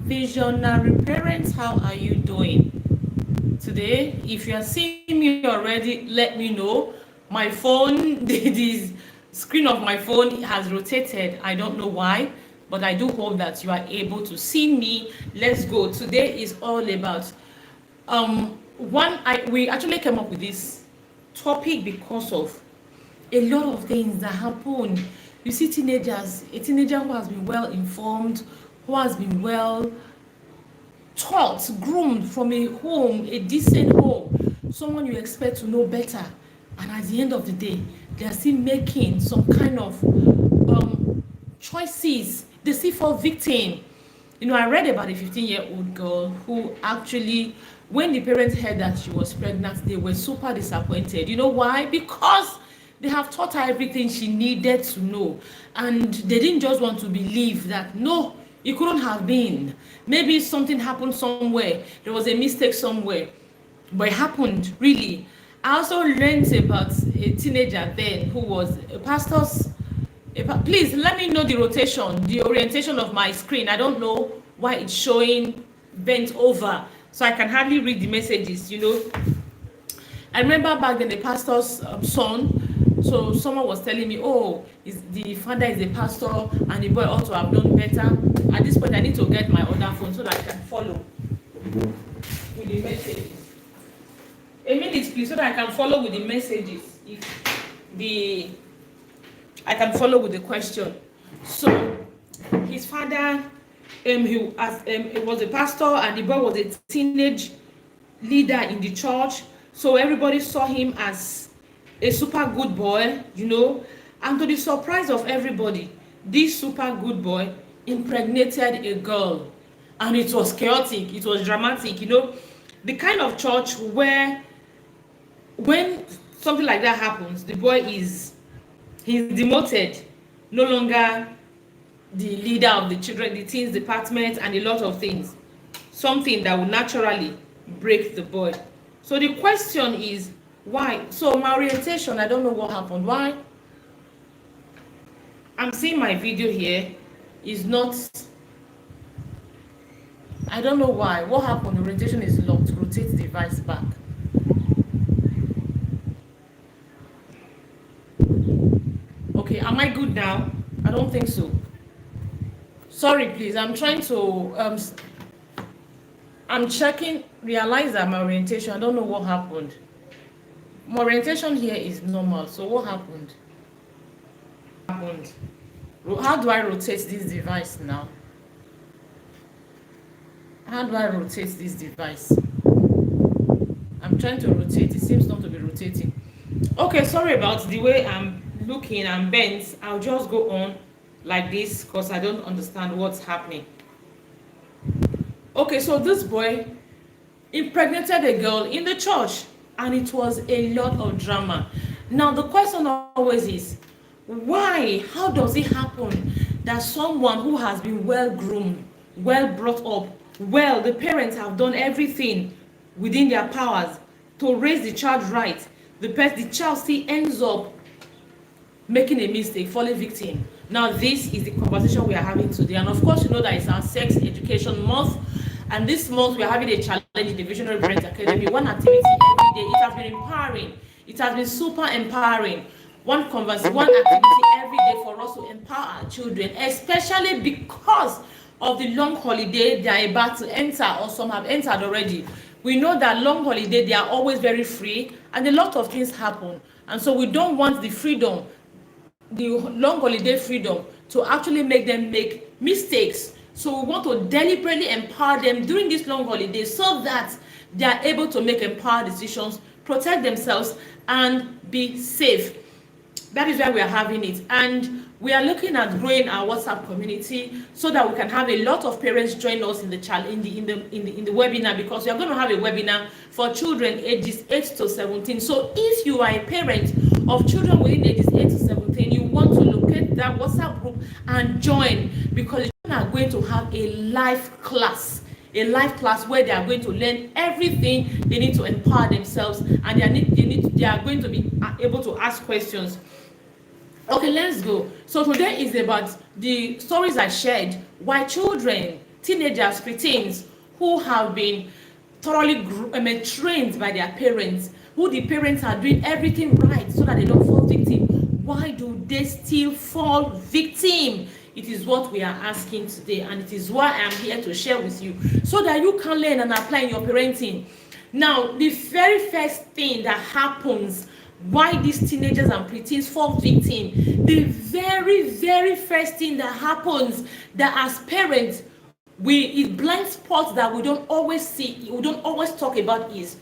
Visionary parents, how are you doing today? If you are seeing me already, let me know. My phone, the screen of my phone has rotated. I don't know why, but I do hope that you are able to see me. Let's go. Today is all about we actually came up with this topic because of a lot of things that happen. You see teenagers, a teenager who has been well informed, who has been well taught, groomed from a home, a decent home, someone you expect to know better, and at the end of the day, they are still making some kind of choices. They still fall victim. You know, I read about a 15-year-old girl who actually, when the parents heard that she was pregnant, they were super disappointed. You know why? Because they have taught her everything she needed to know, and they didn't just want to believe that no, it couldn't have been. Maybe something happened somewhere, there was a mistake somewhere, but it happened really. I also learned about a teenager then who was a pastor's. Please let me know the rotation, the orientation of my screen. I don't know why it's showing bent over, so I can hardly read the messages, you know. I remember back then the pastor's son. So someone was telling me, oh, the father is a pastor and the boy ought to have done better. At this point, I need to get my other phone so that I can follow with the messages. A minute, please, so that I can follow with the messages. I can follow with the question. So his father, he was a pastor, and the boy was a teenage leader in the church. So everybody saw him as a super good boy, you know, and to the surprise of everybody, this super good boy impregnated a girl, and it was chaotic, it was dramatic, you know, the kind of church where when something like that happens, the boy he's demoted, no longer the leader of the children, the teens department, and a lot of things, something that would naturally break the boy. So the question is, why? So my orientation, I don't know what happened. Why? I'm seeing my video here is not, I don't know why. What happened? The orientation is locked. Rotate the device back. Okay, am I good now? I don't think so. Sorry, please. I'm trying to I'm checking, realize that my orientation, I don't know what happened. My orientation here is normal. So what happened? How do I rotate this device now? How do I rotate this device? I'm trying to rotate. It seems not to be rotating. Okay, sorry about the way I'm looking and bent. I'll just go on like this because I don't understand what's happening. Okay, so this boy impregnated a girl in the church, and it was a lot of drama. Now the question always is, why? How does it happen that someone who has been well groomed, well brought up, well, the parents have done everything within their powers to raise the child right, the child still ends up making a mistake, falling victim? Now this is the conversation we are having today, and of course you know that it's our sex education month, and this month we are having a challenge in the Visionary Parents Academy, one activity every day. It has been empowering, it has been super empowering. One activity every day for us to empower our children, especially because of the long holiday they are about to enter, or some have entered already. We know that long holiday, they are always very free, and a lot of things happen, and so we don't want the freedom, the long holiday freedom, to actually make them make mistakes. So we want to deliberately empower them during this long holiday so that they are able to make empowered decisions, protect themselves, and be safe. That is why we are having it, and we are looking at growing our WhatsApp community so that we can have a lot of parents join us in the webinar, because we are going to have a webinar for children ages 8 to 17. So if you are a parent of children within ages 8 to 17, you want to locate that WhatsApp group and join, because you are going to have a live class where they are going to learn everything they need to empower themselves, and they are going to be able to ask questions. Okay, let's go. So today is about the stories I shared why children teenagers, preteens, who have been thoroughly trained by their parents, who the parents are doing everything right so that they don't fall victim. Why do they still fall victim? It is what we are asking today, and it is why I am here to share with you so that you can learn and apply in your parenting. Now, the very first thing that happens why these teenagers and preteens fall victim, the very first thing that happens, that as parents it blind spots that we don't always see, we don't always talk about, is,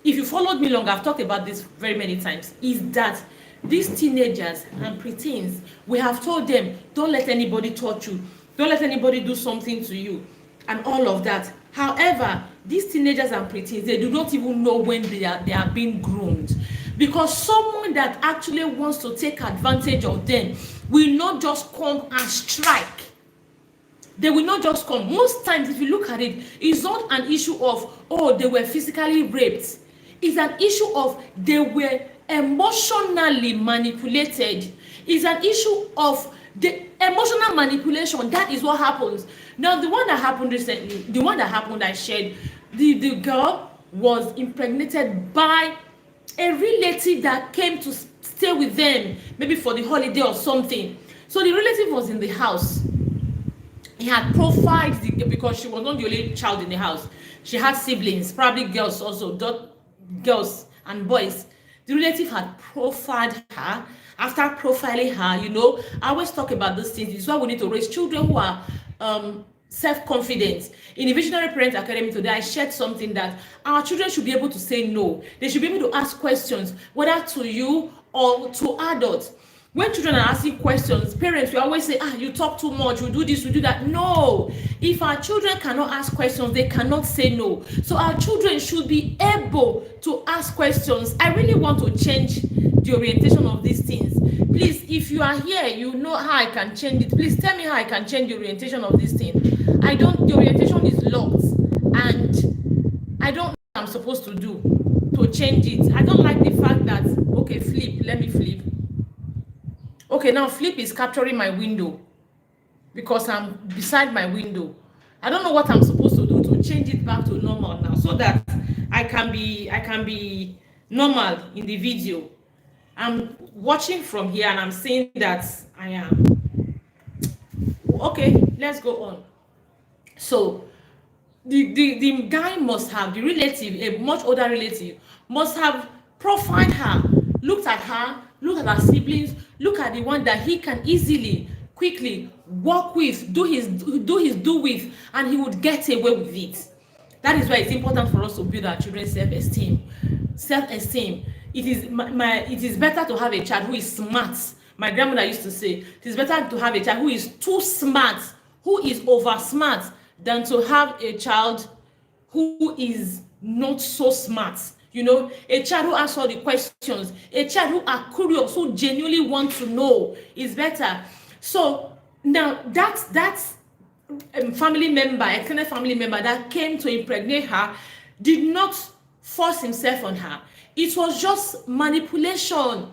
if you followed me long, I've talked about this very many times, is that these teenagers and preteens, we have told them, don't let anybody touch you, don't let anybody do something to you, and all of that. However, these teenagers and preteens, they do not even know when they are being groomed, because someone that actually wants to take advantage of them will not just come and strike. They will not just come. Most times, if you look at it, it's not an issue of, oh, they were physically raped. It's an issue of they were emotionally manipulated. It's an issue of the emotional manipulation. That is what happens. Now, the one that happened recently, the one that happened, I shared, the girl was impregnated by a relative that came to stay with them, maybe for the holiday or something. So the relative was in the house. He had profiled because she was not the only child in the house. She had siblings, probably girls also, girls and boys. The relative had profiled her. After profiling her, I always talk about these things. This is why we need to raise children who are self-confident. In the Visionary Parent Academy today, I shared something that our children should be able to say no. They should be able to ask questions, whether to you or to adults. When children are asking questions, parents will always say, you talk too much, you do this, you do that. No. If our children cannot ask questions, they cannot say no. So our children should be able to ask questions. I really want to change the orientation of these things. Please, if you are here, you know how I can change it. Please tell me how I can change the orientation of this thing. The orientation is locked, and I don't know what I'm supposed to do to change it. I don't like the fact that, okay, flip, let me flip. Okay, now flip is capturing my window because I'm beside my window. I don't know what I'm supposed to do to change it back to normal now, so that I can be normal in the video. I'm watching from here and I'm seeing that I am. Okay, let's go on. So the guy must have, the relative, a much older relative, must have profiled her, looked at her siblings, look at the one that he can easily, quickly work with, do with, and he would get away with it. That is why it's important for us to build our children's self-esteem. It is better to have a child who is smart. My grandmother used to say, it is better to have a child who is too smart, who is over smart, than to have a child who is not so smart. A child who asks all the questions, a child who are curious, who genuinely want to know, is better. So now that's family member, extended family member that came to impregnate her did not force himself on her. It was just manipulation.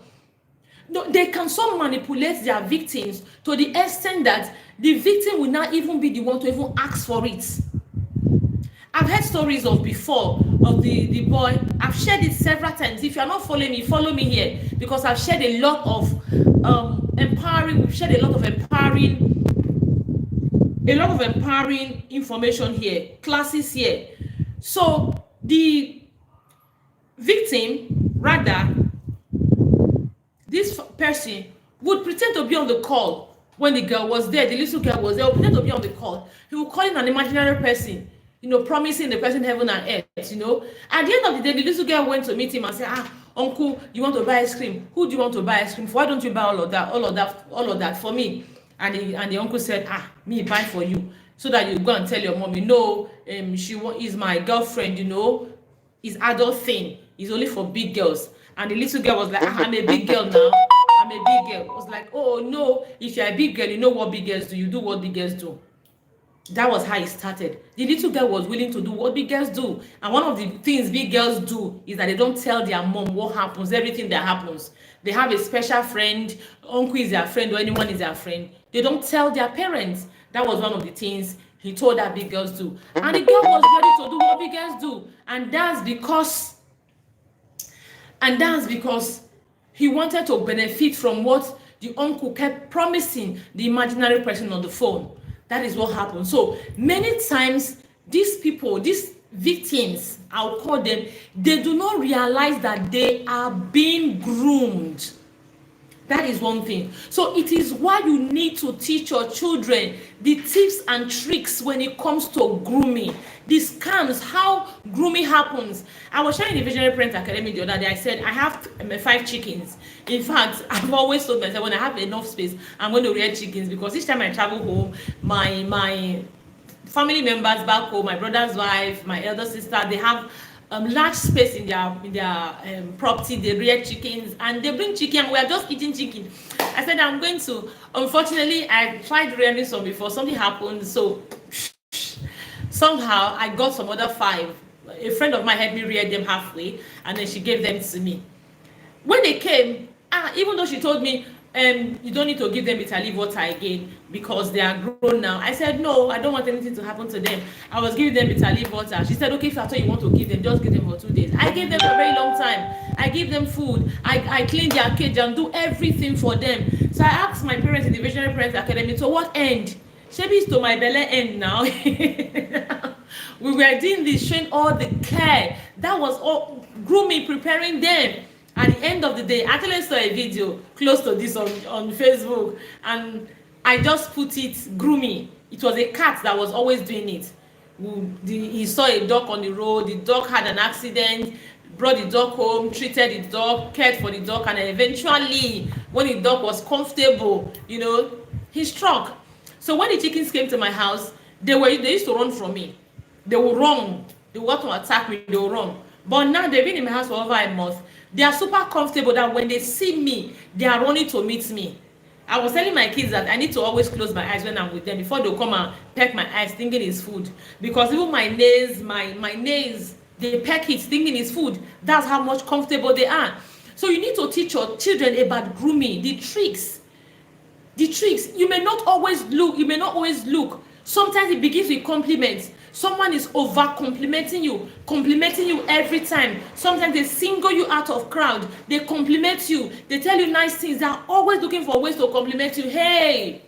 They can so manipulate their victims to the extent that the victim will not even be the one to even ask for it. I've heard stories of before of the boy. I've shared it several times. If you are not following me, follow me here, because I've shared a lot of empowering information here, classes here. So the victim, rather, this person would pretend to be on the call when the girl was there, the little girl was there, would pretend to be on the call. He would call in an imaginary person, promising the person heaven and earth, At the end of the day, the little girl went to meet him and said, uncle, you want to buy ice cream? Who do you want to buy ice cream for? Why don't you buy all of that for me? And the uncle said, me buy for you, so that you go and tell your mom, she is my girlfriend, it's adult thing. It's only for big girls. And the little girl was like, I'm a big girl now. I'm a big girl. I was like, oh no, if you're a big girl, you know what big girls do. You do what big girls do. That was how it started. The little girl was willing to do what big girls do. And one of the things big girls do is that they don't tell their mom what happens, everything that happens. They have a special friend, uncle is their friend, or anyone is their friend. They don't tell their parents. That was one of the things he told her big girls do. And the girl was ready to do what big girls do. And that's because he wanted to benefit from what the uncle kept promising the imaginary person on the phone. That is what happened. So many times, these people, these victims, I'll call them, they do not realize that they are being groomed. That is one thing. So it is why you need to teach your children the tips and tricks when it comes to grooming, the scams, how grooming happens. I was sharing the Visionary Parent Academy the other day. I said I have 5 chickens. In fact, I've always told myself when I have enough space, I'm going to rear chickens, because each time I travel home, my family members back home, my brother's wife, my elder sister, they have large space in their property. They rear chickens and they bring chicken, and we are just eating chicken. I said I'm going to, unfortunately I tried rearing some before, something happened, so somehow I got some other 5. A friend of mine helped me rear them halfway, and then she gave them to me. When they came, even though she told me you don't need to give them bitter leaf water again because they are grown now. I said no, I don't want anything to happen to them. I was giving them bitter leaf water. She said okay, if after you want to give them, just give them for 2 days. I gave them for a very long time. I gave them food. I cleaned their cage and do everything for them. So I asked my parents in the Visionary Parents Academy, to what end? Maybe it's to my belly end now. We were doing this, showing all the care. That was all grooming, preparing them. At the end of the day, I actually saw a video close to this on Facebook, and I just put it grooming. It was a cat that was always doing it. He saw a dog on the road. The dog had an accident, brought the dog home, treated the dog, cared for the dog, and eventually, when the dog was comfortable, he struck. So when the chickens came to my house, they used to run from me. They would run. They would want to attack me. They would run. But now they've been in my house for over a month. They are super comfortable that when they see me, they are running to meet me. I was telling my kids that I need to always close my eyes when I'm with them before they come and peck my eyes thinking it's food. Because even my nails, they peck it thinking it's food. That's how much comfortable they are. So you need to teach your children about grooming, the tricks. You may not always look. Sometimes it begins with compliments. Someone is over complimenting you every time. Sometimes they single you out of crowd. They compliment you. They tell you nice things. They are always looking for ways to compliment you. Hey,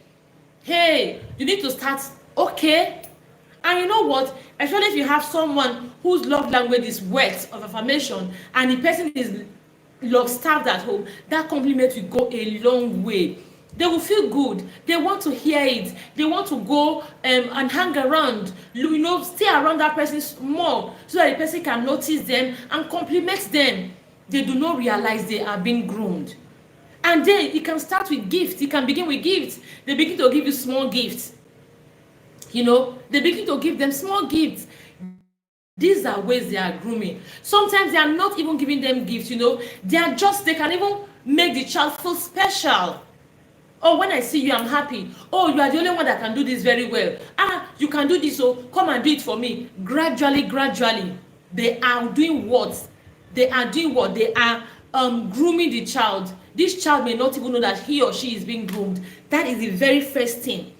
you need to start, okay? And you know what? Especially if you have someone whose love language is words of affirmation, and the person is love-starved at home, that compliment will go a long way. They will feel good. They want to hear it. They want to go and hang around, stay around that person more, so that the person can notice them and compliment them. They do not realize they are being groomed. And then it can start with gifts. It can begin with gifts. They begin to give you small gifts. They begin to give them small gifts. These are ways they are grooming. Sometimes they are not even giving them gifts, they can even make the child feel special. Oh, when I see you, I'm happy. Oh, you are the only one that can do this very well. You can do this, so come and do it for me. Gradually, they are doing what? They are grooming the child. This child may not even know that he or she is being groomed. That is the very first thing.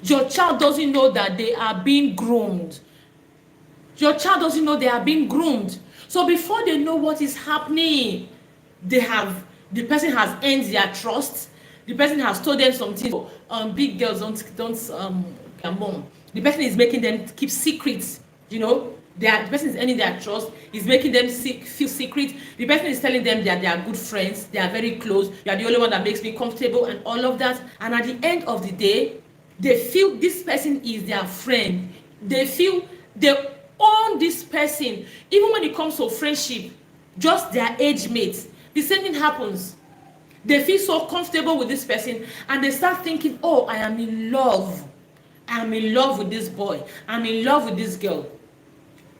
Your child doesn't know that they are being groomed. Your child doesn't know they are being groomed. So before they know what is happening, the person has earned their trust. The person has told them something. Big girls don't come on. The person is making them keep secrets. The person is earning their trust. He's making them feel secret. The person is telling them that they are good friends. They are very close. You are the only one that makes me comfortable, and all of that. And at the end of the day, they feel this person is their friend. They feel they own this person. Even when it comes to friendship, just their age mates, the same thing happens. They feel so comfortable with this person, and they start thinking, oh, I am in love. I am in love with this boy. I'm in love with this girl.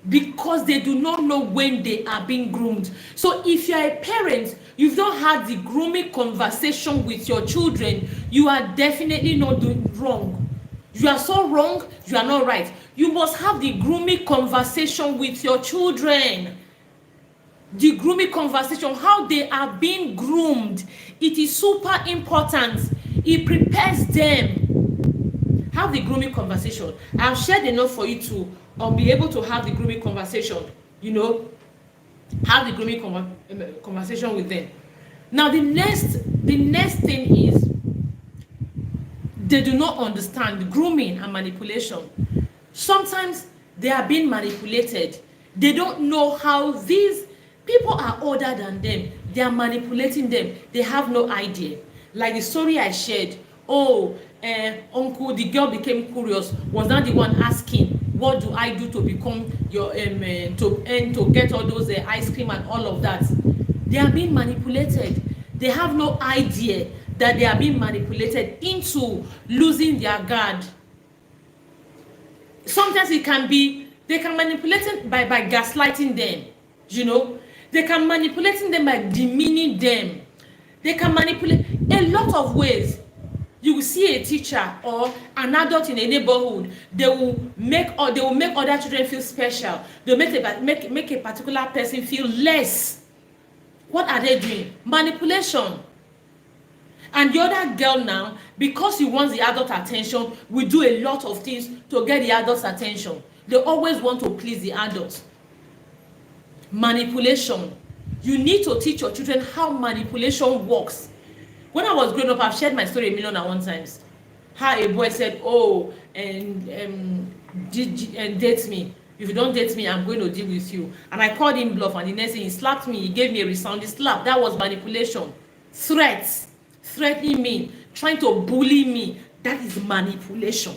Because they do not know when they are being groomed. So if you are a parent, you've not had the grooming conversation with your children, you are definitely not doing wrong. You are so wrong, you are not right. You must have the grooming conversation with your children. The grooming conversation, how they are being groomed. It is super important. It prepares them. have the grooming conversation. I've shared enough for you to be able to have the grooming conversation, have the grooming conversation with them. Now the next thing is, they do not understand grooming and manipulation. Sometimes they are being manipulated. They don't know how these people are older than them. They are manipulating them. They have no idea. Like the story I shared. Uncle, the girl became curious. Was not the one asking, what do I do to become your to get all those ice cream and all of that? They are being manipulated. They have no idea that they are being manipulated into losing their guard. Sometimes they can manipulate it by gaslighting them. They can manipulate them by demeaning them. They can manipulate a lot of ways. You will see a teacher or an adult in a neighborhood. They will make other children feel special. They'll make a particular person feel less. What are they doing? Manipulation. And the other girl now, because he wants the adult attention, will do a lot of things to get the adult's attention. They always want to please the adult. Manipulation. You need to teach your children how manipulation works. When I was growing up, I've shared my story 1,001 times. How a boy said, date me. If you don't date me, I'm going to deal with you. And I called him bluff, and the next thing, he slapped me. He gave me a resounding slap. That was manipulation. Threats. Threatening me. Trying to bully me. That is manipulation.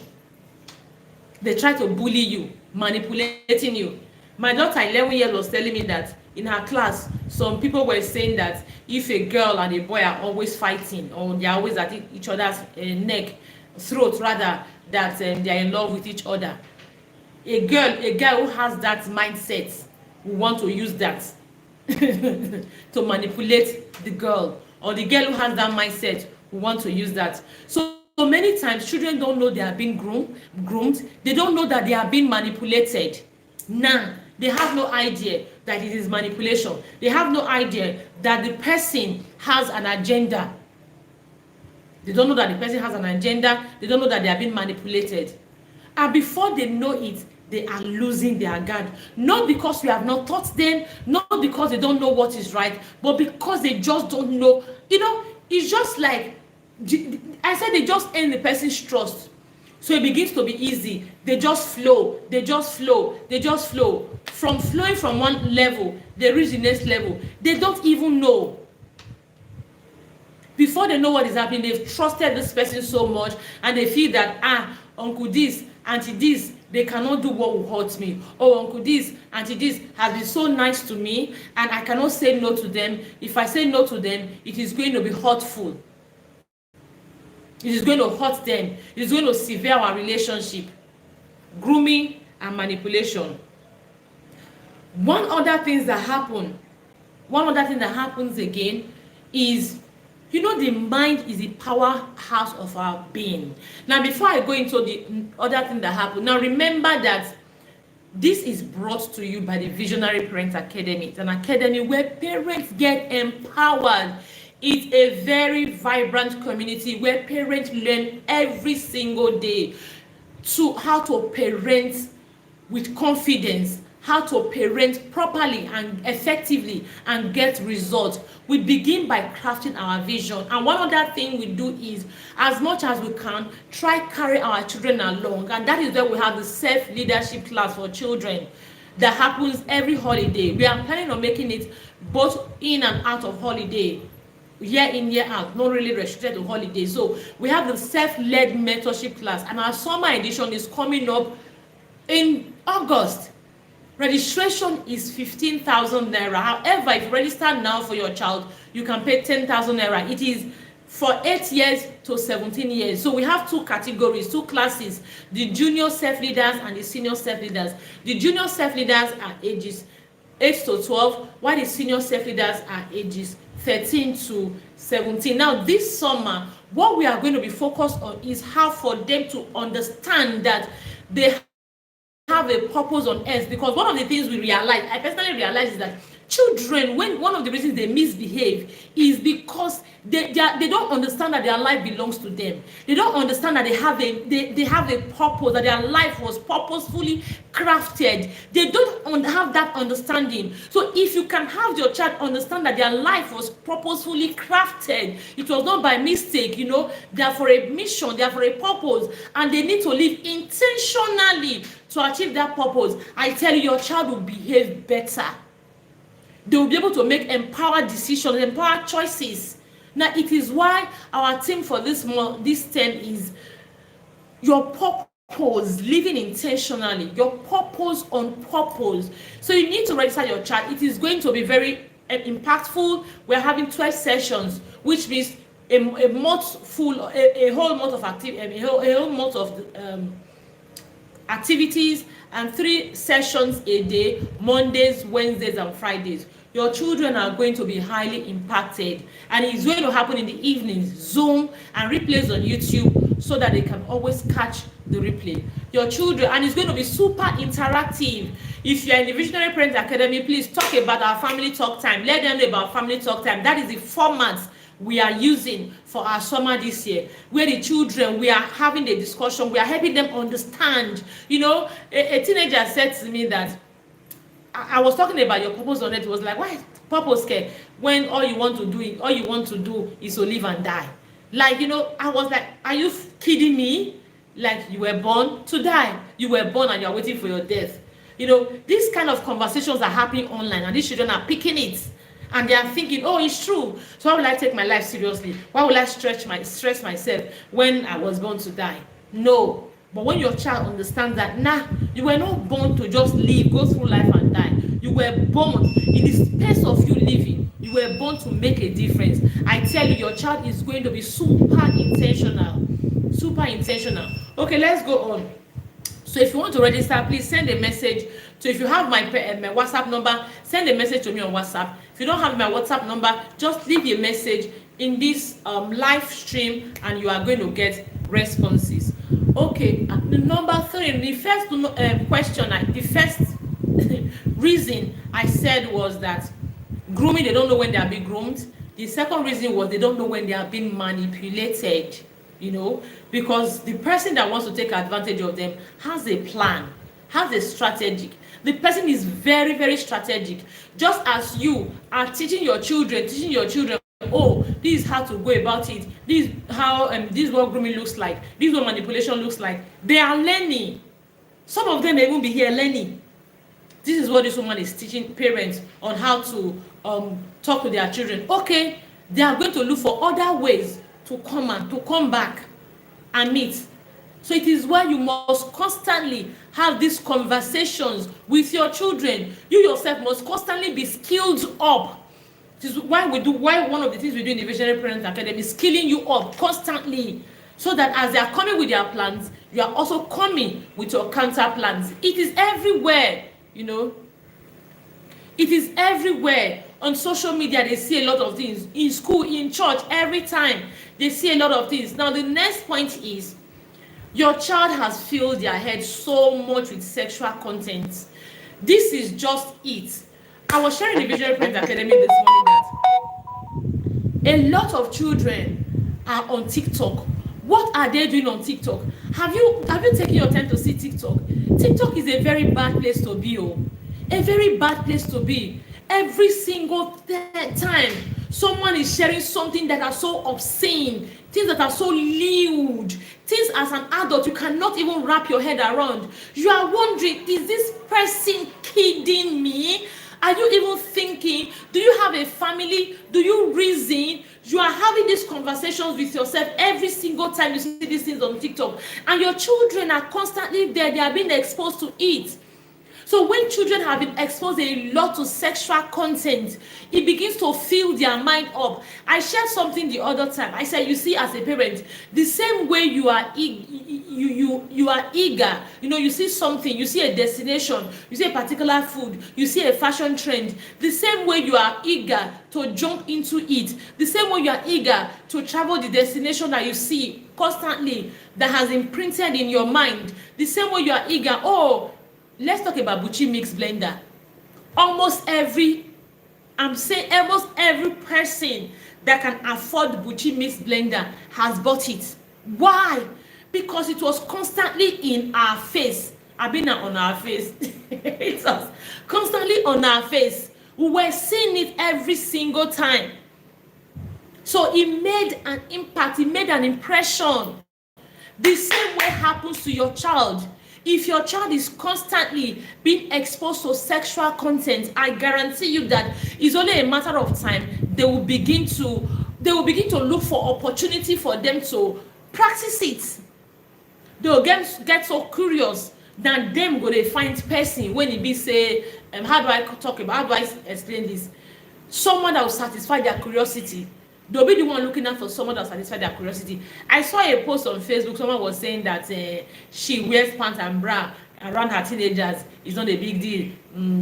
They try to bully you. Manipulating you. My daughter, 11 years, was telling me that in her class, some people were saying that if a girl and a boy are always fighting, or they are always at each other's throat rather, that they are in love with each other. A girl who has that mindset will want to use that to manipulate the girl, or the girl who has that mindset will want to use that. So many times children don't know they are being groomed. They don't know that they are being manipulated. Now they have no idea that it is manipulation. They have no idea that the person has an agenda. They don't know that the person has an agenda. They don't know that they are being manipulated. And before they know it, they are losing their guard. Not because we have not taught them, not because they don't know what is right, but because they just don't know. It's just like, I said, they just earn the person's trust. So it begins to be easy. They just flow. From flowing from one level, they reach the next level. They don't even know. Before they know what is happening, they've trusted this person so much, and they feel that, uncle this, auntie this, they cannot do what will hurt me. Oh, uncle this, auntie this have been so nice to me, and I cannot say no to them. If I say no to them, it is going to be hurtful. It is going to hurt them. It is going to sever our relationship. Grooming and manipulation. One other thing that happens again is, the mind is the powerhouse of our being. Now, before I go into the other thing that happened, now remember that this is brought to you by the Visionary Parents Academy. It's an academy where parents get empowered. It's a very vibrant community where parents learn every single day to how to parent with confidence, how to parent properly and effectively and get results. We begin by crafting our vision. And one other thing we do is, as much as we can, try carry our children along. And that is where we have the self-leadership class for children that happens every holiday. We are planning on making it both in and out of holiday. Year in, year out, not really restricted to holidays. So we have the self-led mentorship class, and our summer edition is coming up in August. Registration is 15,000 naira. However, if you register now for your child, you can pay 10,000 naira. It is for 8 years to 17 years. So we have two categories, two classes: the junior self-leaders and the senior self-leaders. The junior self-leaders are ages 8 to 12, while the senior self-leaders are ages 13 to 17. Now, this summer, what we are going to be focused on is how for them to understand that they have a purpose on earth. Because one of the things we realize, I personally realize, is that Children, when one of the reasons they misbehave is because they don't understand that their life belongs to them. They don't understand that they have a purpose, that their life was purposefully crafted. They don't have that understanding. So if you can have your child understand that their life was purposefully crafted, it was not by mistake, they are for a mission, they are for a purpose, and they need to live intentionally to achieve that purpose, I tell you, your child will behave better. They will be able to make empowered decisions, empowered choices. Now, it is why our theme for this term is your purpose, living intentionally, your purpose on purpose. So you need to register your child. It is going to be very impactful. We're having 12 sessions, which means a whole month of activities, and 3 sessions a day, Mondays, Wednesdays, and Fridays. Your children are going to be highly impacted, and it's going to happen in the evenings, Zoom and replays on YouTube, so that they can always catch the replay. Your children, and it's going to be super interactive. If you're in the Visionary Parent Academy, please talk about our family talk time. Let them know about family talk time. That is the format we are using for our summer this year, where the children, we are having a discussion, we are helping them understand. A teenager said to me that I was talking about your purpose on it. It was like, why purpose care when all you want to do is to live and die? I was like, are you kidding me? Like, you were born to die, you were born and you're waiting for your death. These kind of conversations are happening online, and these children are picking it. And they are thinking, oh, it's true. So why will I take my life seriously? Why will I stress myself when I was born to die? No. But when your child understands that, you were not born to just live, go through life and die. You were born in the space of you living. You were born to make a difference. I tell you, your child is going to be super intentional. Super intentional. Okay, let's go on. So if you want to register, please send a message. So if you have my WhatsApp number, send a message to me on WhatsApp. If you don't have my WhatsApp number, just leave a message in this live stream, and you are going to get responses. Okay, number 3, the first question, the first reason I said was that grooming, they don't know when they are being groomed. The second reason was they don't know when they are being manipulated. Because the person that wants to take advantage of them has a plan, has a strategy. The person is very, very strategic. Just as you are teaching your children, oh, this is how to go about it. This is how this is what grooming looks like. This is what manipulation looks like. They are learning. Some of them may even be here learning. This is what this woman is teaching parents on how to talk to their children. Okay, they are going to look for other ways to come back and meet. So it is why you must constantly have these conversations with your children. You yourself must constantly be skilled up. This is why one of the things we do in the Visionary Parent Academy is skilling you up constantly, so that as they are coming with their plans, you are also coming with your counter plans. It is everywhere, It is everywhere. On social media, they see a lot of things. In school, in church, every time they see a lot of things. Now, the next point is, your child has filled their head so much with sexual content. This is just it. I was sharing in the Visionary Parent Academy this morning that a lot of children are on TikTok. What are they doing on TikTok? Have you taken your time to see TikTok? TikTok is a very bad place to be. A very bad place to be. Every single time someone is sharing something that are so obscene, things that are so lewd, things as an adult you cannot even wrap your head around. You are wondering, is this person kidding me? Are you even thinking? Do you have a family? Do you reason? You are having these conversations with yourself every single time you see these things on TikTok, and your children are constantly there. They are being exposed to it. So when children have been exposed a lot to sexual content, it begins to fill their mind up. I shared something the other time. I said, you see, as a parent, the same way you are you are eager. You see something, you see a destination, you see a particular food, you see a fashion trend. The same way you are eager to jump into it. The same way you are eager to travel the destination that you see constantly, that has imprinted in your mind. The same way you are eager, let's talk about Buchi Mix Blender. Almost every I'm saying almost every person that can afford Gucci Mix blender has bought it. Why? Because it was constantly in our face. I've been on our face. It was constantly on our face. We were seeing it every single time. So it made an impact, it made an impression. The same way happens to your child. If your child is constantly being exposed to sexual content, I guarantee you that it's only a matter of time they will begin to look for opportunity for them to practice it. They will get so curious that them go they find person when it be say, how do I explain this? Someone that will satisfy their curiosity. They'll be the one looking out for someone that will satisfy their curiosity. I saw a post on Facebook. Someone was saying that she wears pants and bra around her teenagers. It's not a big deal.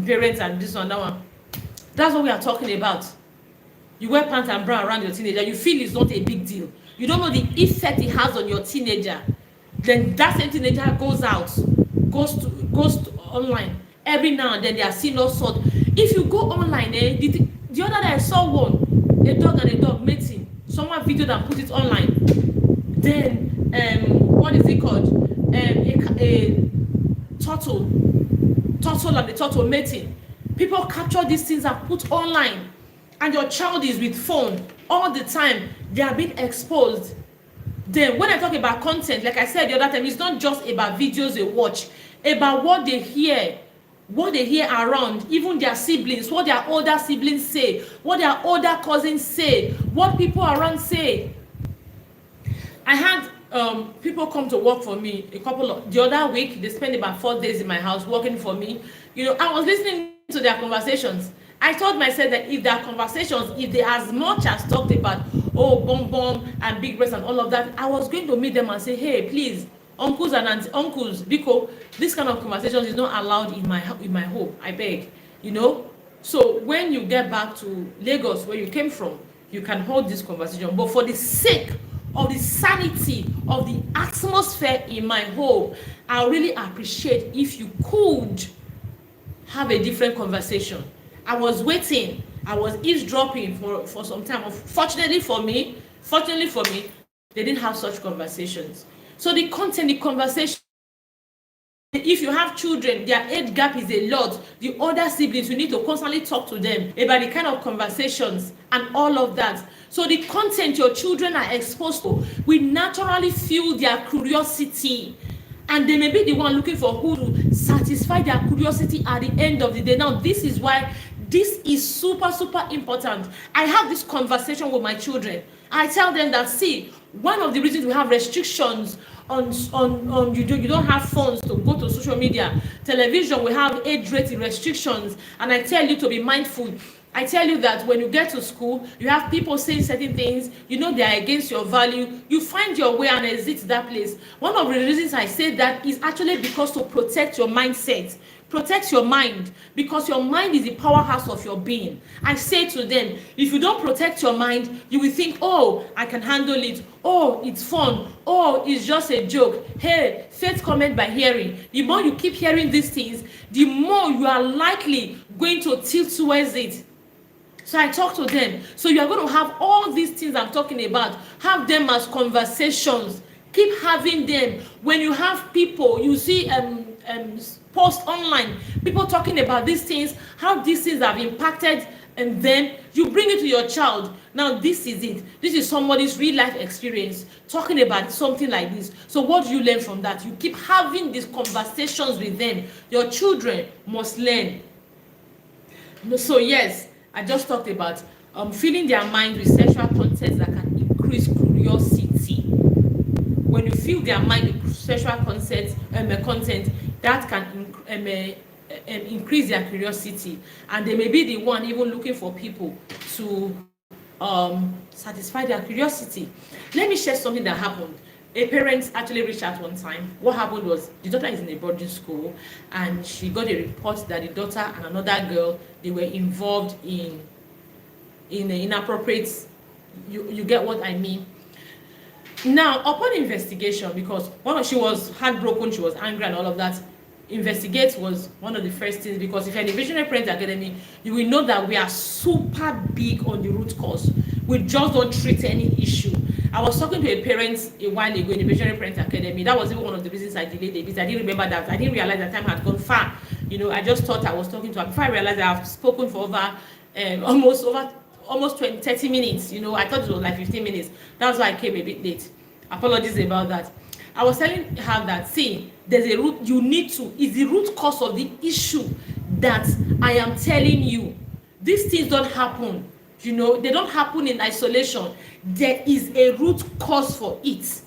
Parents and this one, that one. That's what we are talking about. You wear pants and bra around your teenager. You feel it's not a big deal. You don't know the effect it has on your teenager. Then that same teenager goes to online. Every now and then they are seeing all sorts. If you go online, the other day I saw one. A dog and a dog mating. Someone videoed and put it online. Then, what is it called? A turtle and the turtle mating. People capture these things and put online. And your child is with phone all the time. They are being exposed. Then, when I talk about content, like I said the other time, it's not just about videos they watch, about what they hear around, even their siblings, what their older siblings say, what their older cousins say, what people around say. I had people come to work for me the other week. They spent about 4 days in my house working for me. I was listening to their conversations. I told myself that if their conversations, if they as much as talked about bomb and big breasts and all of that, I was going to meet them and say, hey, please, uncles and uncles, because this kind of conversations is not allowed in my home. I beg, So when you get back to Lagos, where you came from, you can hold this conversation. But for the sake of the sanity of the atmosphere in my home, I really appreciate if you could have a different conversation. I was waiting. I was eavesdropping for some time. Fortunately for me, they didn't have such conversations. So the content, the conversation, if you have children, their age gap is a lot. The older siblings, you need to constantly talk to them about the kind of conversations and all of that. So the content your children are exposed to will naturally fuel their curiosity. And they may be the one looking for who to satisfy their curiosity at the end of the day. Now, this is why this is super, super important. I have this conversation with my children. I tell them that, see, one of the reasons we have restrictions on you don't have phones to go to social media, television, we have age rating restrictions, and I tell you to be mindful. I tell you that when you get to school, you have people saying certain things, they are against your value. You find your way and exit that place. One of the reasons I say that is actually because to protect your mindset. Protect your mind, because your mind is the powerhouse of your being. I say to them, if you don't protect your mind, you will think, oh, I can handle it. Oh, it's fun. Oh, it's just a joke. Hey, faith comment by hearing. The more you keep hearing these things, the more you are likely going to tilt towards it. So I talk to them. So you are going to have all these things I'm talking about. Have them as conversations. Keep having them. When you have people, you see post online, people talking about these things, how these things have impacted, and then you bring it to your child. Now this is it. This is somebody's real life experience talking about something like this. So what do you learn from that? You keep having these conversations with them. Your children must learn. So yes, I just talked about filling their mind with sexual content that can increase curiosity. When you fill their mind with sexual content that can increase their curiosity, and they may be the one even looking for people to satisfy their curiosity. Let me share something that happened. A parent actually reached out one time. What happened was the daughter is in a boarding school, and she got a report that the daughter and another girl, they were involved in inappropriate. You get what I mean? Now, upon investigation, because she was heartbroken, she was angry and all of that, investigate was one of the first things, because if you're in the Visionary Parent Academy, you will know that we are super big on the root cause. We just don't treat any issue. I was talking to a parent a while ago in the Visionary Parent Academy. That was even one of the reasons I delayed it, because I didn't remember that. I didn't realize that time had gone far. You know, I just thought I was talking to her. Before I realized that I've spoken for almost 30 minutes. You know, I thought it was like 15 minutes. That's why I came a bit late. Apologies about that. I was telling her that, see, there's a root, you need to, is the root cause of the issue that I am telling you. These things don't happen, you know, they don't happen in isolation. There is a root cause for it.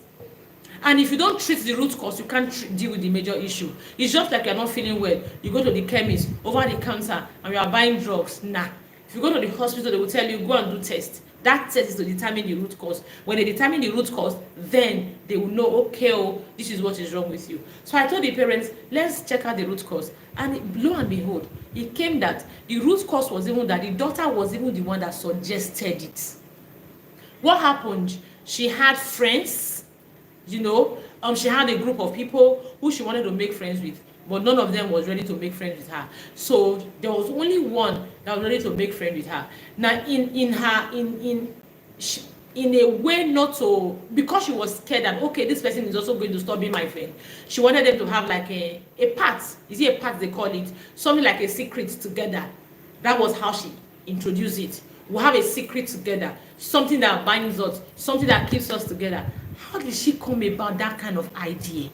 And if you don't treat the root cause, you can't deal with the major issue. It's just like you're not feeling well. You go to the chemist, over the counter, and you are buying drugs. Nah. If you go to the hospital, they will tell you, go and do tests. That test is to determine the root cause. When they determine the root cause, then they will know, okay, oh, this is what is wrong with you. So I told the parents, let's check out the root cause. And lo and behold, it came that the root cause was even that the daughter was even the one that suggested it. What happened? She had friends, you know, she had a group of people who she wanted to make friends with, but none of them was ready to make friends with her. So there was only one that was ready to make friends with her. Now, in a way, not to, because she was scared that, okay, this person is also going to stop being my friend. She wanted them to have like a pact. Is it a pact they call it? Something like a secret together. That was how she introduced it. We'll have a secret together. Something that binds us. Something that keeps us together. How did she come about that kind of idea?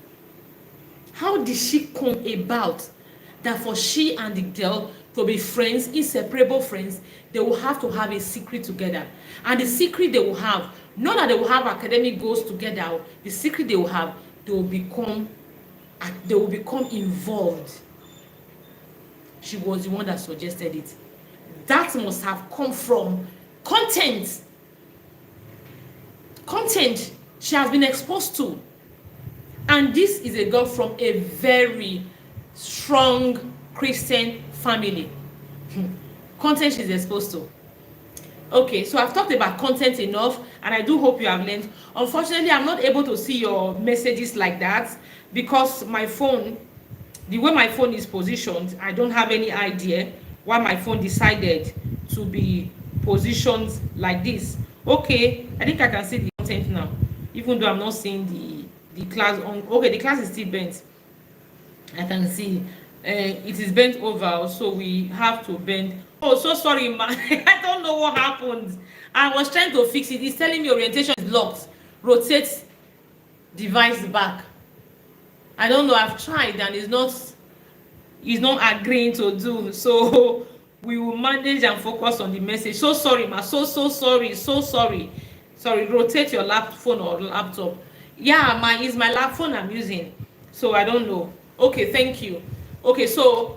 How did she come about that for she and the girl to be friends, inseparable friends, they will have to have a secret together? And the secret they will have, not that they will have academic goals together, the secret they will have, they will become involved. She was the one that suggested it. That must have come from content she has been exposed to. And this is a girl from a very strong Christian family. Content she's exposed to. Okay, so I've talked about content enough, and I do hope you have learned. Unfortunately, I'm not able to see your messages like that because my phone, the way my phone is positioned, I don't have any idea why my phone decided to be positioned like this. Okay, I think I can see the content now, even though I'm not seeing the class on. Okay, the class is still bent. I can see it is bent over, so we have to bend. Oh, so sorry, man. I don't know what happened. I was trying to fix it. It's telling me orientation is locked. Rotate device back. I don't know. I've tried and it's not agreeing to do. So we will manage and focus on the message. So sorry, ma. So sorry. Sorry. Rotate your phone or laptop. Yeah, it's my lap phone I'm using. So I don't know. Okay, thank you. Okay, so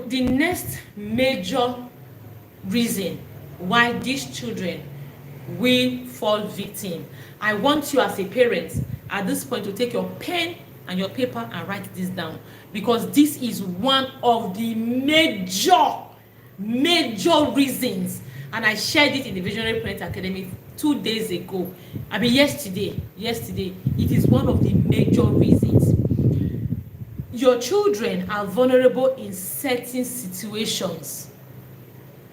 the next major reason why these children will fall victim, I want you as a parent at this point to take your pen and your paper and write this down, because this is one of the major reasons, and I shared it in the Visionary Parent Academy 2 days ago. Yesterday. It is one of the major reasons. Your children are vulnerable in certain situations,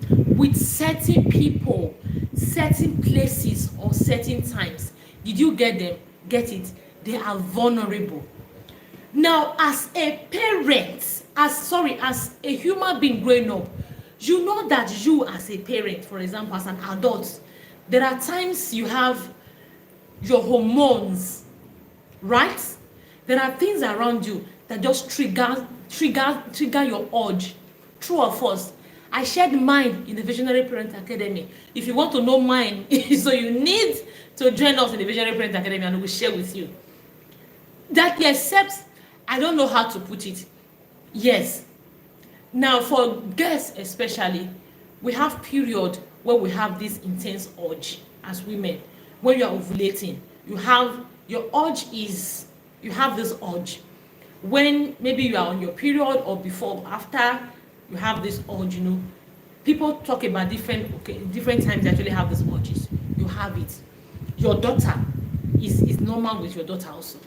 with certain people, certain places, or certain times. Did you get them? Get it? They are vulnerable. Now, as a parent, as a human being growing up, you know that you as a parent, for example, as an adult, there are times you have your hormones, right? There are things around you that just trigger your urge. True or false? I shared mine in the Visionary Parent Academy. If you want to know mine, so you need to join us in the Visionary Parent Academy and we'll share with you. That except, I don't know how to put it. Yes. Now for girls especially, we have period where we have this intense urge as women. When you are ovulating, you have this urge. When maybe you are on your period or before, after, you have this urge, People talk about different times they actually have these urges. You have it. Your daughter is normal with your daughter also.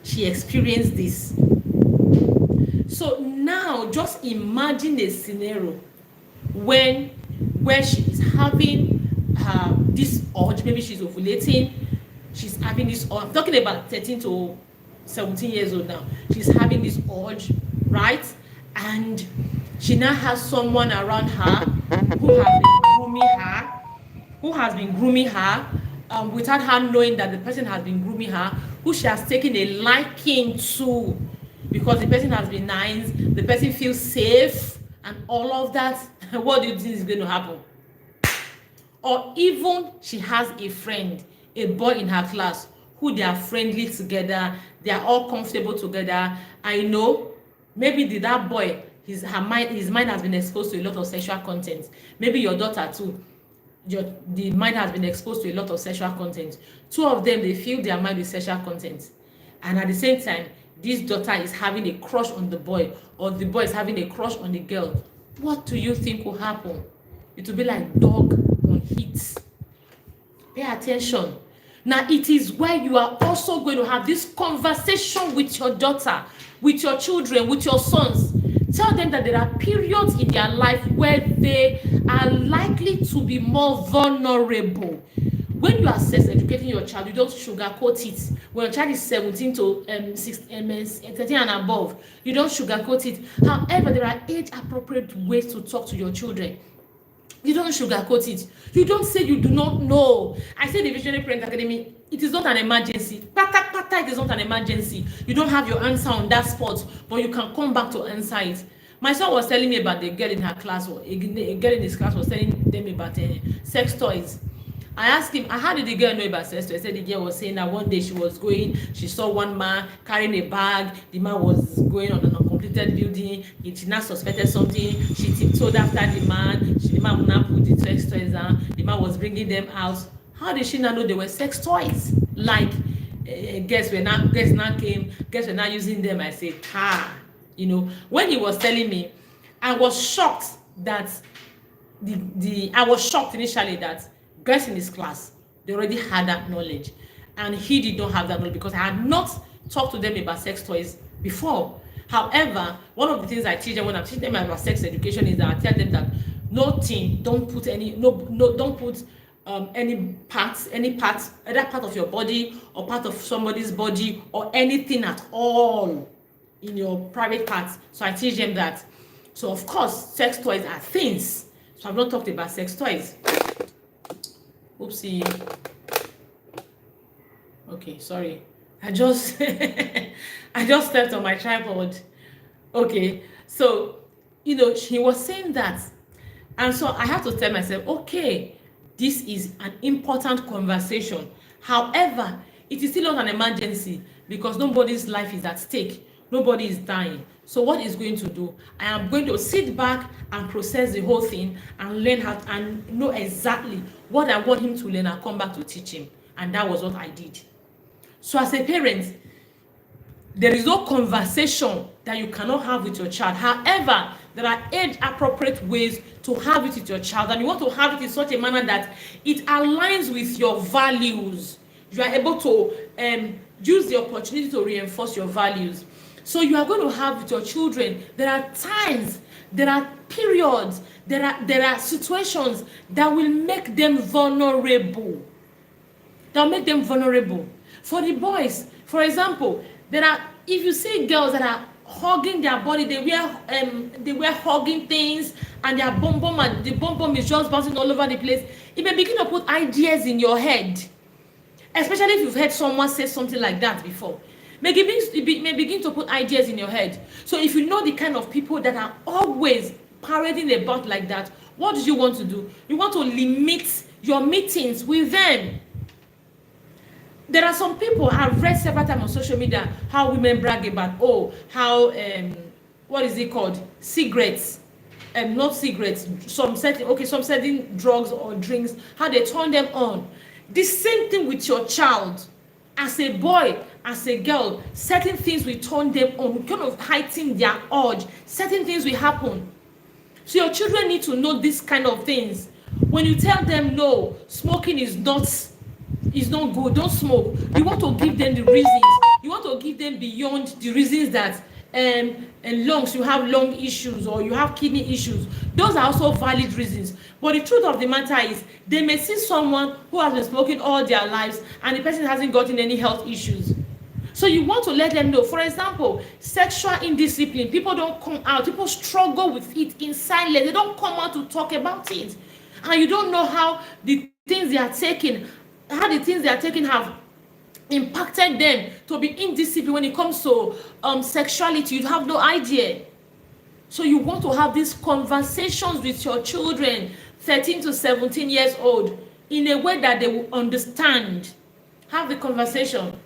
she experienced this. So now just imagine a scenario where she is having this urge, maybe she's ovulating, she's having this urge. I'm talking about 13 to 17 years old now. She's having this urge, right? And she now has someone around her who has been grooming her, without her knowing that the person has been grooming her, who she has taken a liking to, because the person has been nice, the person feels safe, and all of that. What do you think is going to happen? Or even she has a friend, a boy in her class, who they are friendly together, they are all comfortable together. I know maybe that boy, his mind has been exposed to a lot of sexual content. Maybe your daughter too, the mind has been exposed to a lot of sexual content. Two of them, they fill their mind with sexual content, and at the same time, this daughter is having a crush on the boy, or the boy is having a crush on the girl. What do you think will happen? It will be like dog on heat. Pay attention. Now, it is why you are also going to have this conversation with your daughter, with your children, with your sons. Tell them that there are periods in their life where they are likely to be more vulnerable. When you are sex educating your child, you don't sugarcoat it. When your child is 17 to 13 and above, you don't sugarcoat it. However, there are age-appropriate ways to talk to your children. You don't sugarcoat it. You don't say you do not know. I say the Visionary Parent Academy, it is not an emergency. It is not an emergency. You don't have your answer on that spot, but you can come back to answer it. My son was telling me about the girl in her class, or a girl in his class was telling them about sex toys. I asked him, how did the girl know about sex toys? He said the girl was saying that one day she saw one man carrying a bag. The man was going on an uncompleted building. She now suspected something. She tiptoed after the man. The man would now put the sex toys down. The man was bringing them out. How did she now know they were sex toys? Like, guests were now using them. I said, when he was telling me, I was shocked that I was shocked initially that girls in his class, they already had that knowledge, and he did not have that knowledge because I had not talked to them about sex toys before. However, one of the things I teach them when I'm teaching them about sex education is that I tell them that don't put any parts, either part of your body or part of somebody's body or anything at all in your private parts. So I teach them that. So of course, sex toys are things. So I've not talked about sex toys. Oopsie. Okay, sorry. I just stepped on my tripod. Okay, so he was saying that, and so I have to tell myself, okay, this is an important conversation. However, it is still not an emergency because nobody's life is at stake. Nobody is dying. So what is going to do? I am going to sit back and process the whole thing and learn how and know exactly what I want him to learn and come back to teach him. And that was what I did. So as a parent, there is no conversation that you cannot have with your child. However, there are age-appropriate ways to have it with your child, and you want to have it in such a manner that it aligns with your values. You are able to use the opportunity to reinforce your values. So you are going to have with your children, there are times, there are periods, there are situations that will make them vulnerable. For the boys, for example, if you see girls that are hugging their body, they wear hugging things, and their the bum is just bouncing all over the place. It may begin to put ideas in your head, especially if you've heard someone say something like that before. May begin to put ideas in your head. So if you know the kind of people that are always parading about like that, what do you want to do? You want to limit your meetings with them. There are some people, I've read several times on social media how women brag about, what is it called? Cigarettes. Not cigarettes, some certain drugs or drinks, how they turn them on. The same thing with your child. As a boy, as a girl, certain things will turn them on, kind of heighten their urge. Certain things will happen. So your children need to know these kind of things. When you tell them no, smoking is not good, don't smoke. You want to give them the reasons. you want to give them beyond the reasons that and lungs, you have lung issues or you have kidney issues. Those are also valid reasons. But the truth of the matter is, they may see someone who has been smoking all their lives and the person hasn't gotten any health issues. So you want to let them know. For example, sexual indiscipline. People don't come out. People struggle with it in silence. They don't come out to talk about it. And you don't know how the things they are taking, have impacted them to be indisciplined when it comes to sexuality. You have no idea. So you want to have these conversations with your children, 13 to 17 years old, in a way that they will understand. Have the conversation.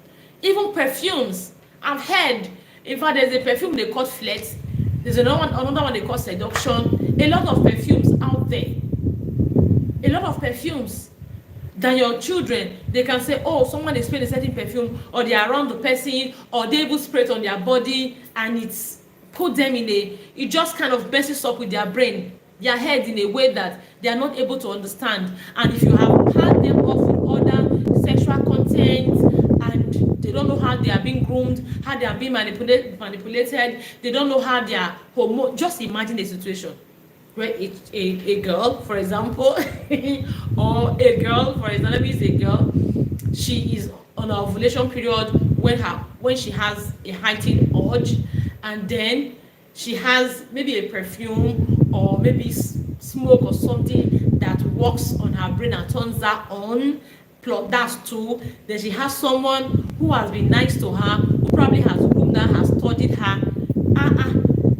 Even perfumes. I've heard, in fact, there's a perfume they call flirt. There's another one they call seduction. A lot of perfumes out there. A lot of perfumes. Than your children, they can say, oh, someone is spraying a certain perfume, or they are around the person, or they will spray it on their body, and it's put them it just kind of messes up with their brain, their head, in a way that they are not able to understand. And if you have had them off with other sexual content, and they don't know how they are being groomed, how they are being manipulated, they don't know how they are just imagine the situation. Where a girl, for example, let me use a girl, she is on her ovulation period when she has a heightened urge, and then she has maybe a perfume or maybe smoke or something that works on her brain and turns her on. Plus, that's two. Then she has someone who has been nice to her, who probably has groomed her, has studied her.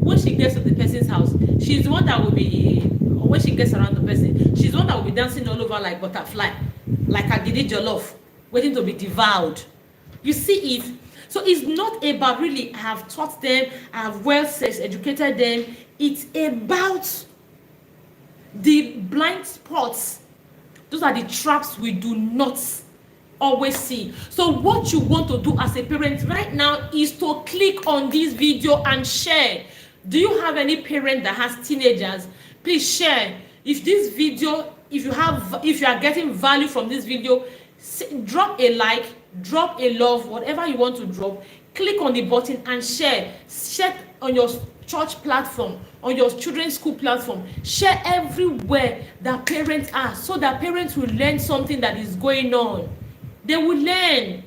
When she gets to the person's house, she's the one that will be, or when she gets around the person, she's the one that will be dancing all over like butterfly, like a gidi jollof, waiting to be devoured. You see it? So it's not about really, I have taught them, I have well sex educated them. It's about the blind spots. Those are the traps we do not always see. So what you want to do as a parent right now is to click on this video and share. Do you have any parent that has teenagers? Please share. If this video, if you are getting value from this video, drop a like, drop a love, whatever you want to drop. Click on the button and share. Share on your church platform, on your children's school platform. Share everywhere that parents are, so that parents will learn something that is going on. They will learn,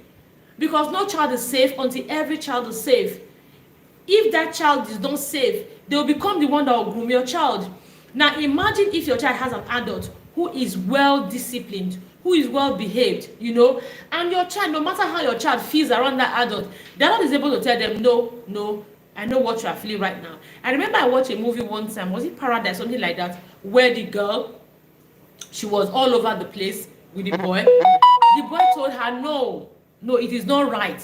because no child is safe until every child is safe. If that child is not safe, they will become the one that will groom your child. Now imagine if your child has an adult who is well disciplined, who is well behaved, and your child, no matter how your child feels around that adult, the adult is able to tell them, no, I know what you are feeling right now. I remember I watched a movie one time, was it Paradise, something like that, where the girl, she was all over the place with the boy. The boy told her, no, it is not right.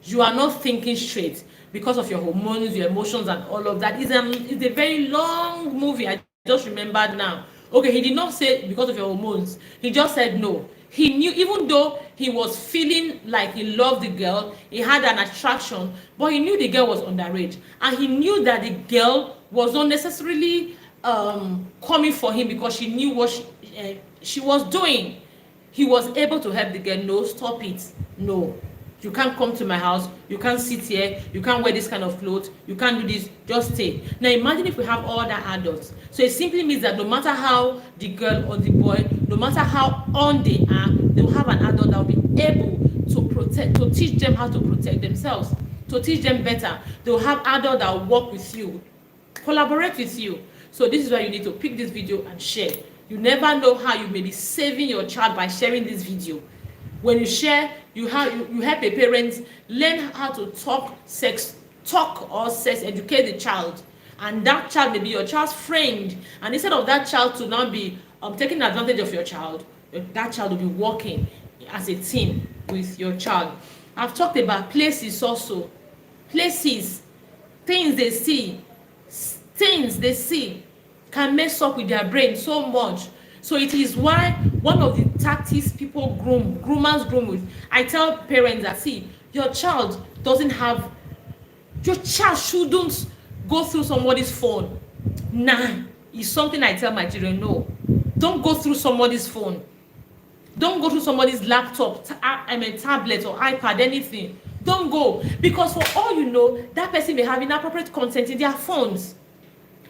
You are not thinking straight because of your hormones, your emotions, and all of that. It's a very long movie. I just remembered now. Okay, he did not say because of your hormones. He just said no. He knew, even though he was feeling like he loved the girl, he had an attraction, but he knew the girl was underage. And he knew that the girl was not necessarily coming for him because she knew what she was doing. He was able to help the girl. No, stop it. No, you can't come to my house. You can't sit here. You can't wear this kind of clothes. You can't do this. Just stay. Now imagine if we have all the adults. So it simply means that no matter how the girl or the boy, no matter how on they are, they will have an adult that will be able to teach them how to protect themselves, to teach them better. They will have adults that will work with you, collaborate with you. So this is why you need to pick this video and share. You never know how you may be saving your child by sharing this video. When you share, you help a parent learn how to talk or sex educate the child, and that child may be your child's friend. And instead of that child to now be taking advantage of your child, that child will be working as a team with your child. I've talked about places also. Places, things they see can mess up with their brain so much. So it is why one of the tactics people groomers groom with, I tell parents that, see, your child shouldn't go through somebody's phone. Nah, it's something I tell my children, no. Don't go through somebody's phone. Don't go through somebody's laptop, tablet or iPad, anything. Don't go, because for all you know, that person may have inappropriate content in their phones.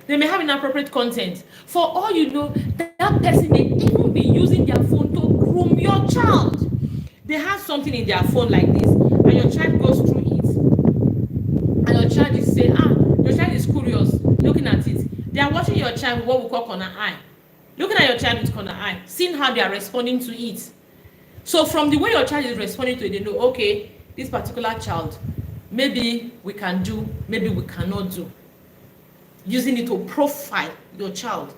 They may have inappropriate content. For all you know, that person may even be using their phone to groom your child. They have something in their phone like this, and your child goes through it, and your child is saying, your child is curious, looking at it. They are watching your child with what we call corner eye. Looking at your child with corner eye, seeing how they are responding to it. So from the way your child is responding to it, they know, okay, this particular child, maybe we can do, maybe we cannot do. Using it to profile your child.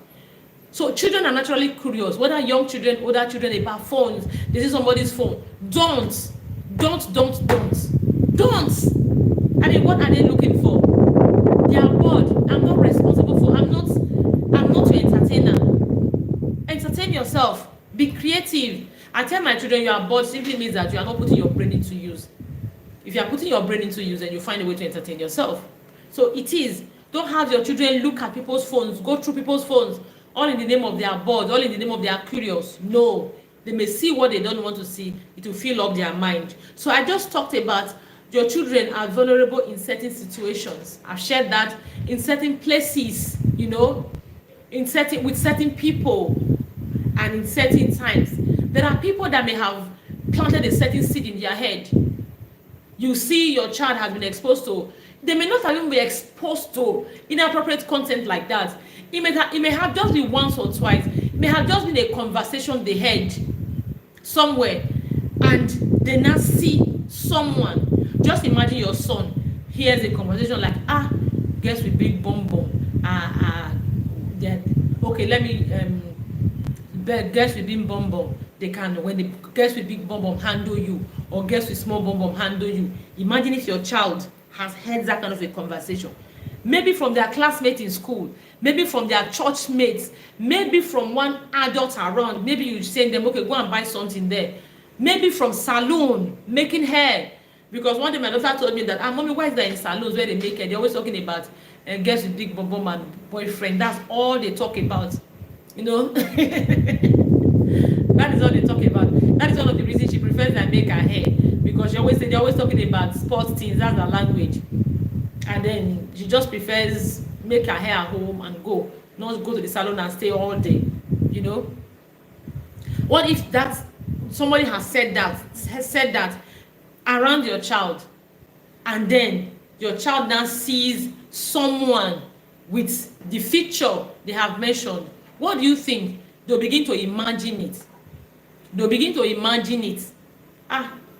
So children are naturally curious, whether young children, older children, about phones. They see somebody's phone. Don't. I mean, what are they looking for? They are bored. I'm not responsible for. I'm not your entertainer. Entertain yourself. Be creative. I tell my children, you are bored simply means that you are not putting your brain into use. If you are putting your brain into use, then you find a way to entertain yourself. So it is. Don't have your children look at people's phones, go through people's phones, all in the name of their bored, all in the name of their curious. No, they may see what they don't want to see. It will fill up their mind. So I just talked about your children are vulnerable in certain situations. I've shared that in certain places, you know, with certain people, and in certain times. There are people that may have planted a certain seed in their head. You see your child has been exposed to, they may not even be exposed to inappropriate content like that. It may have just been once or twice. It may have just been a conversation they had somewhere, and they now see someone. Just imagine your son hears a conversation like, girls with big bum bum. Okay, let me girls with big bum bum. They can, when the girls with big bum bum handle you, or girls with small bum bum handle you. Imagine if your child has heard that kind of a conversation, maybe from their classmates in school, maybe from their church mates, maybe from one adult around. Maybe you send them, okay, go and buy something there. Maybe from salon, making hair. Because one day my daughter told me that, mommy, why is that in salons where they make hair? They're always talking about girls with big bum bum and boyfriend. That's all they talk about, you know. That is all they talk about. That is one of the reasons she prefers that make her hair, because they're always talking about sports things. That's her language. And then she just prefers make her hair at home and go, not go to the salon and stay all day, you know. What if that somebody has said that around your child, and then your child now sees someone with the feature they have mentioned? What do you think? They'll begin to imagine it.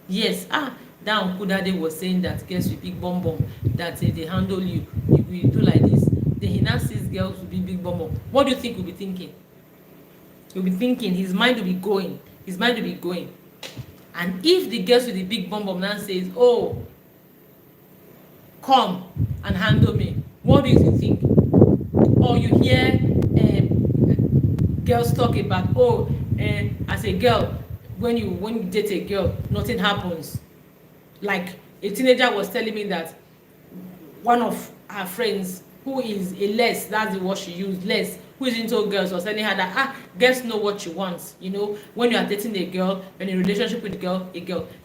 Yes, that Uncle Daddy was saying that girls with big bum bum, that if they handle you, if we do like this, then he now sees girls with big bum bum. What do you think he'll be thinking? He'll be thinking, his mind will be going. And if the girls with the big bum bum now says, oh, come and handle me, what do you think? Or you hear girls talk about, as a girl, when you date a girl, nothing happens. Like a teenager was telling me that one of her friends who is a less, that's the word she used, less, who is into girls, was telling her that girls know what you want. You know, when you are dating a girl, when in a relationship with a girl,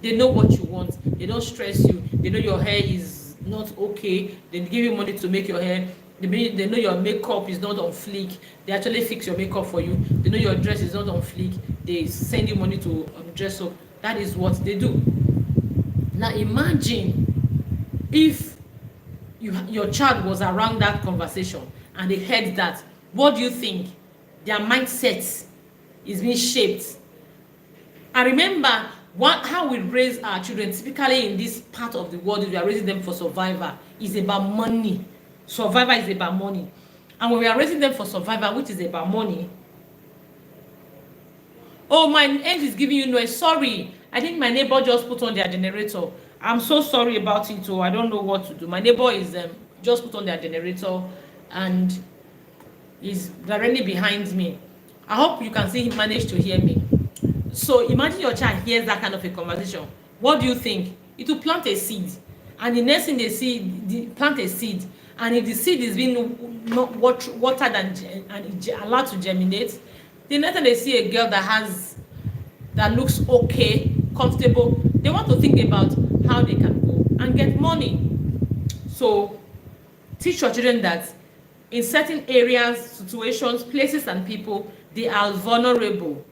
they know what you want. They don't stress you. They know your hair is not okay. They give you money to make your hair. They know your makeup is not on fleek. They actually fix your makeup for you. They know your dress is not on fleek. They send you money to dress up. That is what they do. Now imagine if your child was around that conversation and they heard that. What do you think? Their mindset is being shaped. And remember, how we raise our children, typically in this part of the world, we are raising them for survival, is about money. Survival is about money. And when we are raising them for survival, which is about money, oh, my end is giving you noise. Sorry, I think my neighbor just put on their generator. I'm so sorry about it. I don't know what to do. My neighbor is just put on their generator and is directly behind me. I hope you can see him manage to hear me. So imagine your child hears that kind of a conversation. What do you think? It will plant a seed, and the next thing they see, plant a seed, and if the seed is being not watered and allowed to germinate, the next time they see a girl that looks okay, comfortable, they want to think about how they can go. and get money. So teach your children that in certain areas, situations, places, and people, they are vulnerable.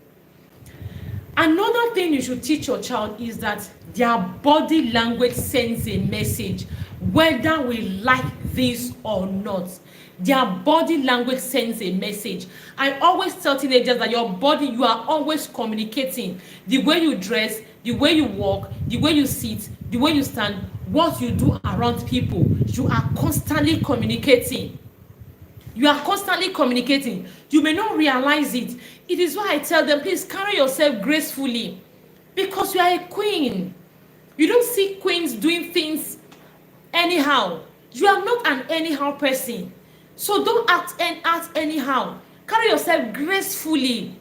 Another thing you should teach your child is that their body language sends a message, whether we like this or not. Their body language sends a message. I always tell teenagers that your body, you are always communicating. The way you dress, the way you walk, the way you sit, the way you stand, what you do around people, you are constantly communicating. You are constantly communicating. You may not realize it. It is why I tell them, please carry yourself gracefully, because you are a queen. You don't see queens doing things anyhow. You are not an anyhow person. So don't act anyhow. Carry yourself gracefully,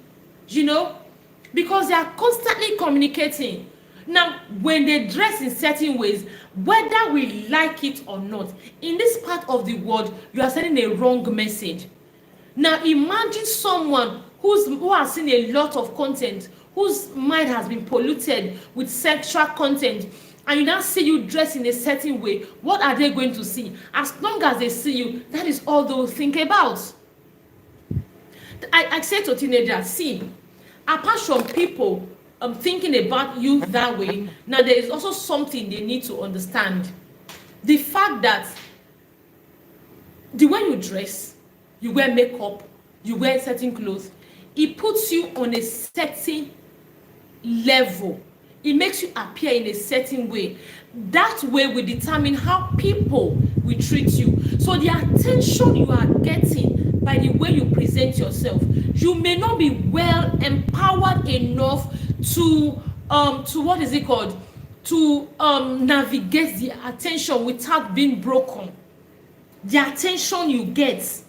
because they are constantly communicating. Now, when they dress in certain ways, whether we like it or not, in this part of the world, you are sending a wrong message. Now, imagine someone who has seen a lot of content, whose mind has been polluted with sexual content, and you now see you dress in a certain way. What are they going to see? As long as they see you, that is all they will think about. I say to teenagers, see, apart from people thinking about you that way, now there is also something they need to understand. The fact that the way you dress, you wear makeup, you wear certain clothes, it puts you on a certain level. It makes you appear in a certain way. That way will determine how people will treat you. So the attention you are getting by the way you present yourself, you may not be well empowered enough to what is it called, to navigate the attention without being broken. The attention you get,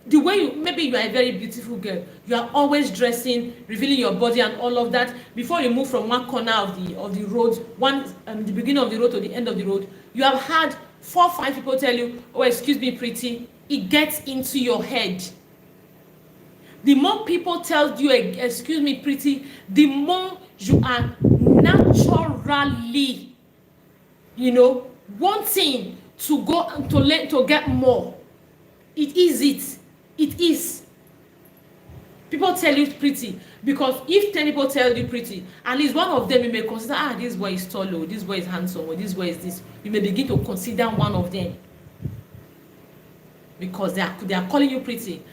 the way maybe you are a very beautiful girl, you are always dressing, revealing your body and all of that. Before you move from one corner of the road, the beginning of the road to the end of the road, you have had 4 or 5 people tell you, oh, excuse me, pretty. It gets into your head. The more people tell you, excuse me, pretty, the more you are naturally, wanting to go to get more. It is. People tell you pretty because if 10 people tell you pretty, at least one of them you may consider, this boy is tall, or this boy is handsome, or this boy is this. You may begin to consider one of them because they are calling you pretty.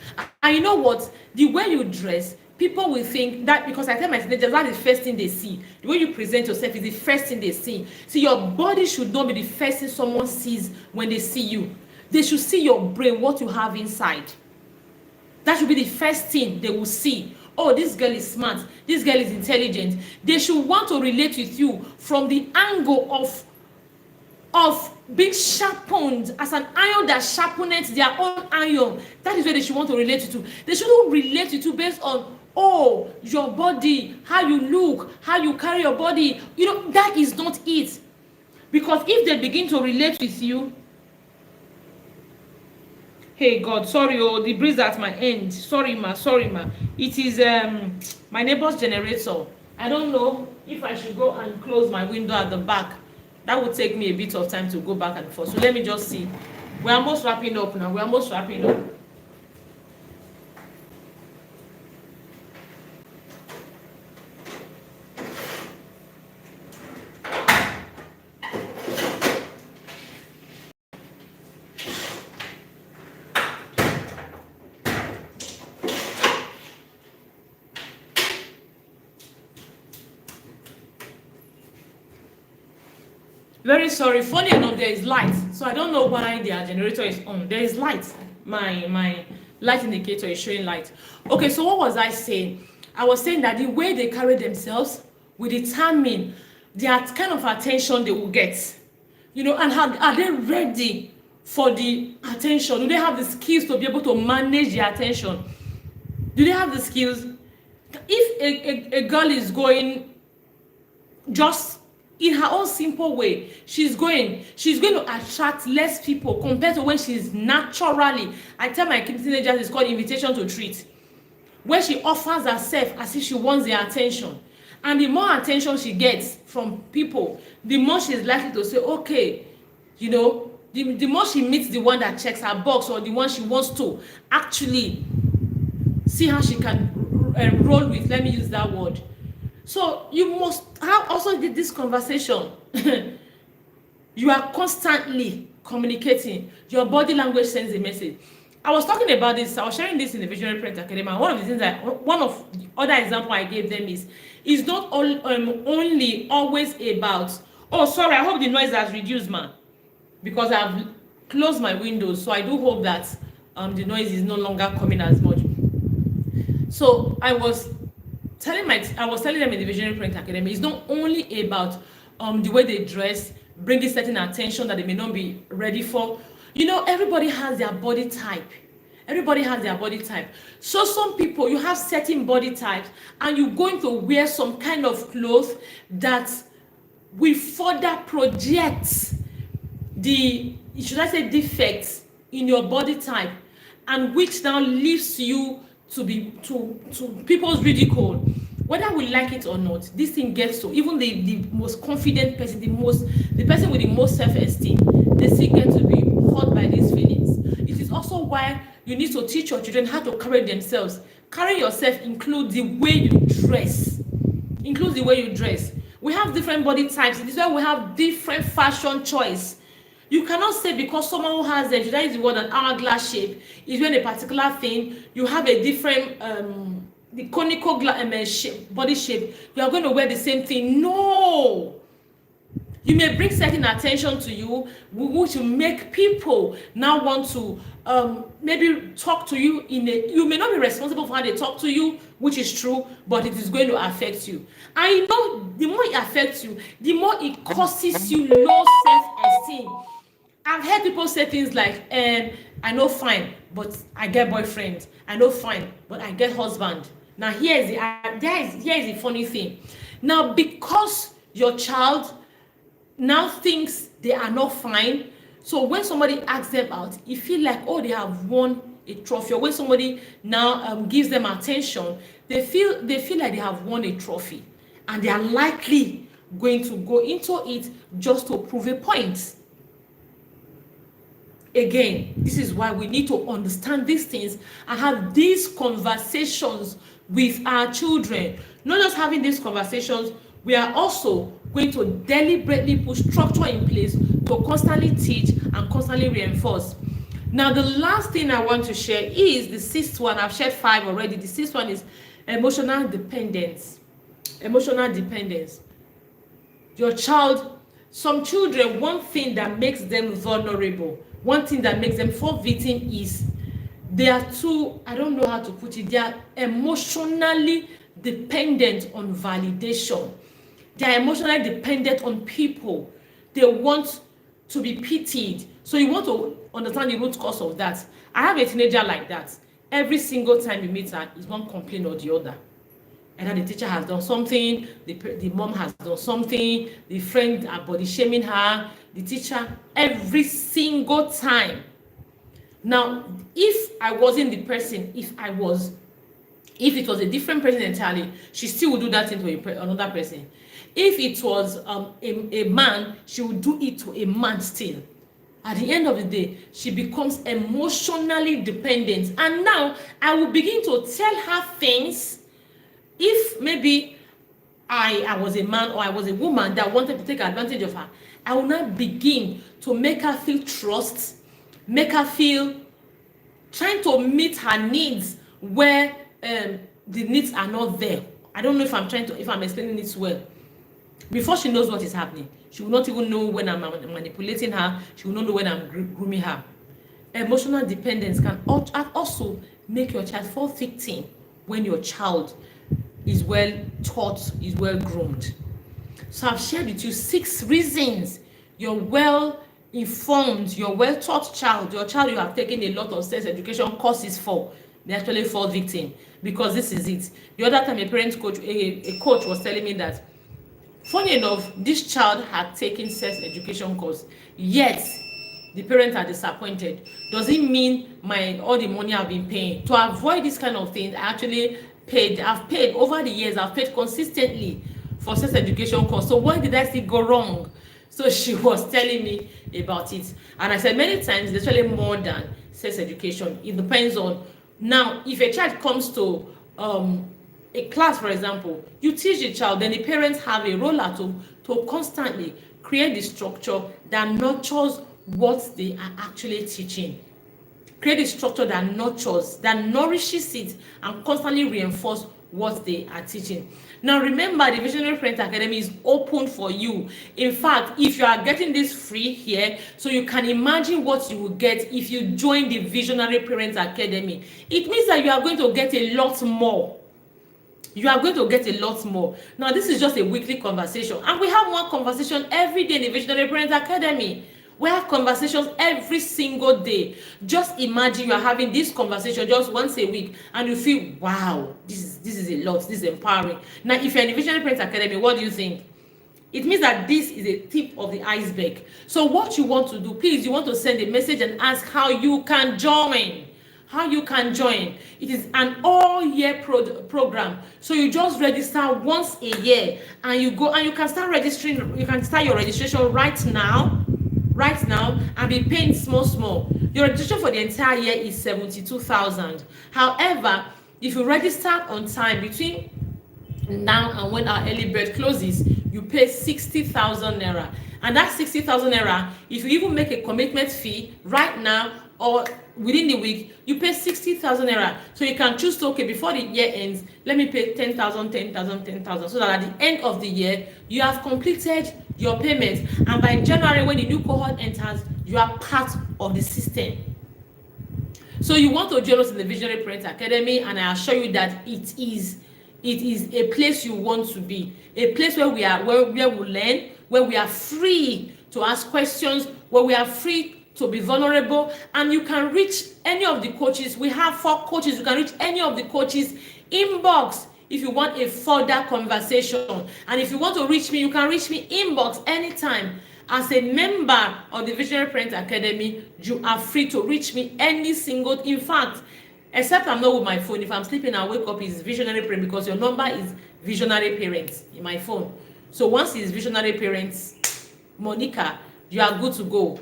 And you know what? The way you dress, people will think that, because I tell my teenagers, that is the first thing they see. The way you present yourself is the first thing they see. So your body should not be the first thing someone sees when they see you. They should see your brain, what you have inside. That should be the first thing they will see. Oh, this girl is smart. This girl is intelligent. They should want to relate with you from the angle of being sharpened as an iron that sharpeneth their own iron. That is where they should want to relate with you. They shouldn't relate with you based on, oh, your body, how you look, how you carry your body. That is not it. Because if they begin to relate with you, hey God, sorry, the breeze at my end. Sorry ma. It is my neighbor's generator. I don't know if I should go and close my window at the back. That would take me a bit of time to go back and forth. So let me just see. We're almost wrapping up now. Very sorry. Funny enough, there is light, so I don't know why their generator is on. There is light. My light indicator is showing light. Okay, so what was I saying? I was saying that the way they carry themselves will determine the kind of attention they will get. And are they ready for the attention? Do they have the skills to be able to manage the attention? Do they have the skills? If a girl is going just in her own simple way, she's going to attract less people compared to when she's naturally, I tell my teenagers, it's called invitation to treat, where she offers herself as if she wants their attention. And the more attention she gets from people, the more she's likely to say, okay, you know, the more she meets the one that checks her box, or the one she wants to actually see how she can roll with, let me use that word. So you must have also this conversation. You are constantly communicating. Your body language sends a message. I was talking about this, I was sharing this in the Visionary Parent Academy, and one of the things one of the other example I gave them is not only always about, oh sorry, I hope the noise has reduced, man, because I've closed my windows, so I do hope that the noise is no longer coming as much. So I was telling them in the Visionary Parent Academy, it's not only about the way they dress, bringing certain attention that they may not be ready for. You know, everybody has their body type. Everybody has their body type. So some people, you have certain body types, and you're going to wear some kind of clothes that will further project the, should I say, defects in your body type, and which now leaves you to people's ridicule. Whether we like it or not, this thing gets to even the most confident person, the person with the most self-esteem, they still get to be hurt by these feelings. It is also why you need to teach your children how to carry themselves. Carry yourself includes the way you dress. Includes the way you dress. We have different body types. This is why we have different fashion choice. You cannot say because someone who has a, should I use the word, an hourglass shape is wearing a particular thing, you have a different the conical body shape, you are going to wear the same thing. No, you may bring certain attention to you, which will make people now want to maybe talk to you in a, you may not be responsible for how they talk to you, which is true, but it is going to affect you. And you know, the more it affects you, the more it causes you low self-esteem. I've heard people say things like, I know fine, but I get boyfriend. I know fine, but I get husband. Now here is the funny thing. Now because your child now thinks they are not fine, so when somebody asks them out, you feel like, oh, they have won a trophy. Or when somebody now gives them attention, they feel like they have won a trophy, and they are likely going to go into it just to prove a point. Again, this is why we need to understand these things and have these conversations with our children. Not just having these conversations, we are also going to deliberately put structure in place to constantly teach and constantly reinforce. Now, the last thing I want to share is the sixth one. I've shared 5 already. The sixth one is emotional dependence. Emotional dependence. Your child, some children, one thing that makes them vulnerable, one thing that makes them fall victim is they are too, I don't know how to put it, they are emotionally dependent on validation. They are emotionally dependent on people. They want to be pitied. So you want to understand the root cause of that. I have a teenager like that. Every single time you meet her, is one complaint or the other. And then the teacher has done something, the mom has done something, the friend are body shaming her, the teacher, every single time. Now, if I wasn't the person, if it was a different person entirely, she still would do that thing to another person. If it was a man, she would do it to a man still. At the end of the day, she becomes emotionally dependent. And now I will begin to tell her things. If maybe I was a man or I was a woman that wanted to take advantage of her, I will now begin to make her feel trust, make her feel, trying to meet her needs where the needs are not there. I don't know if I'm explaining this well. Before she knows what is happening, she will not even know when I'm manipulating her. She will not know when I'm grooming her. Emotional dependence can also make your child fall victim when your child is well taught, is well groomed. So I've shared with you 6 reasons you're well informed, you're well taught child, your child you have taken a lot of sex education courses for, they actually fall victim. Because this is it. The other time a coach was telling me that, funny enough, this child had taken sex education course, yet the parents are disappointed. Does it mean all the money I've been paying? To avoid this kind of thing, I've paid over the years, I've paid consistently for sex education course. So why did I still go wrong? So she was telling me about it. And I said many times it's actually more than sex education. It depends on, now, if a child comes to a class, for example, you teach the child, then the parents have a role at home to constantly create the structure that nurtures what they are actually teaching. Create a structure that nurtures, that nourishes it, and constantly reinforce what they are teaching. Now remember, the Visionary Parent Academy is open for you. In fact, if you are getting this free here, so you can imagine what you will get if you join the Visionary Parent Academy. It means that you are going to get a lot more. You are going to get a lot more. Now, this is just a weekly conversation, and we have one conversation every day in the Visionary Parent Academy. We have conversations every single day. Just imagine you are having this conversation just once a week, and you feel, wow, this is a lot, this is empowering. Now, if you're in the Visionary Parent Academy, what do you think? It means that this is a tip of the iceberg. So what you want to do, please, you want to send a message and ask how you can join. How you can join. It is an all-year program. So you just register once a year, and you go and you can start registering. You can start your registration right now, and be paying small. Your registration for the entire year is 72,000. However, if you register on time between now and when our early bird closes, you pay 60,000 naira. And that 60,000 naira, if you even make a commitment fee right now or within the week, you pay 60,000 naira. So you can choose to, okay, before the year ends, let me pay 10,000, 10,000, 10,000, so that at the end of the year, you have completed your payment. And by January, when the new cohort enters, you are part of the system. So you want to join us in the Visionary Parent Academy, and I assure you that it is a place you want to be, a place where we learn, where we are free to ask questions, where we are free to be vulnerable, and you can reach any of the coaches. We have 4 coaches. You can reach any of the coaches inbox if you want a further conversation. And if you want to reach me, you can reach me inbox anytime. As a member of the Visionary Parent Academy, you are free to reach me any single, in fact, except I'm not with my phone. If I'm sleeping, I wake up, it's Visionary Parent, because your number is Visionary Parents in my phone. So once it's Visionary Parents, Monica, you are good to go.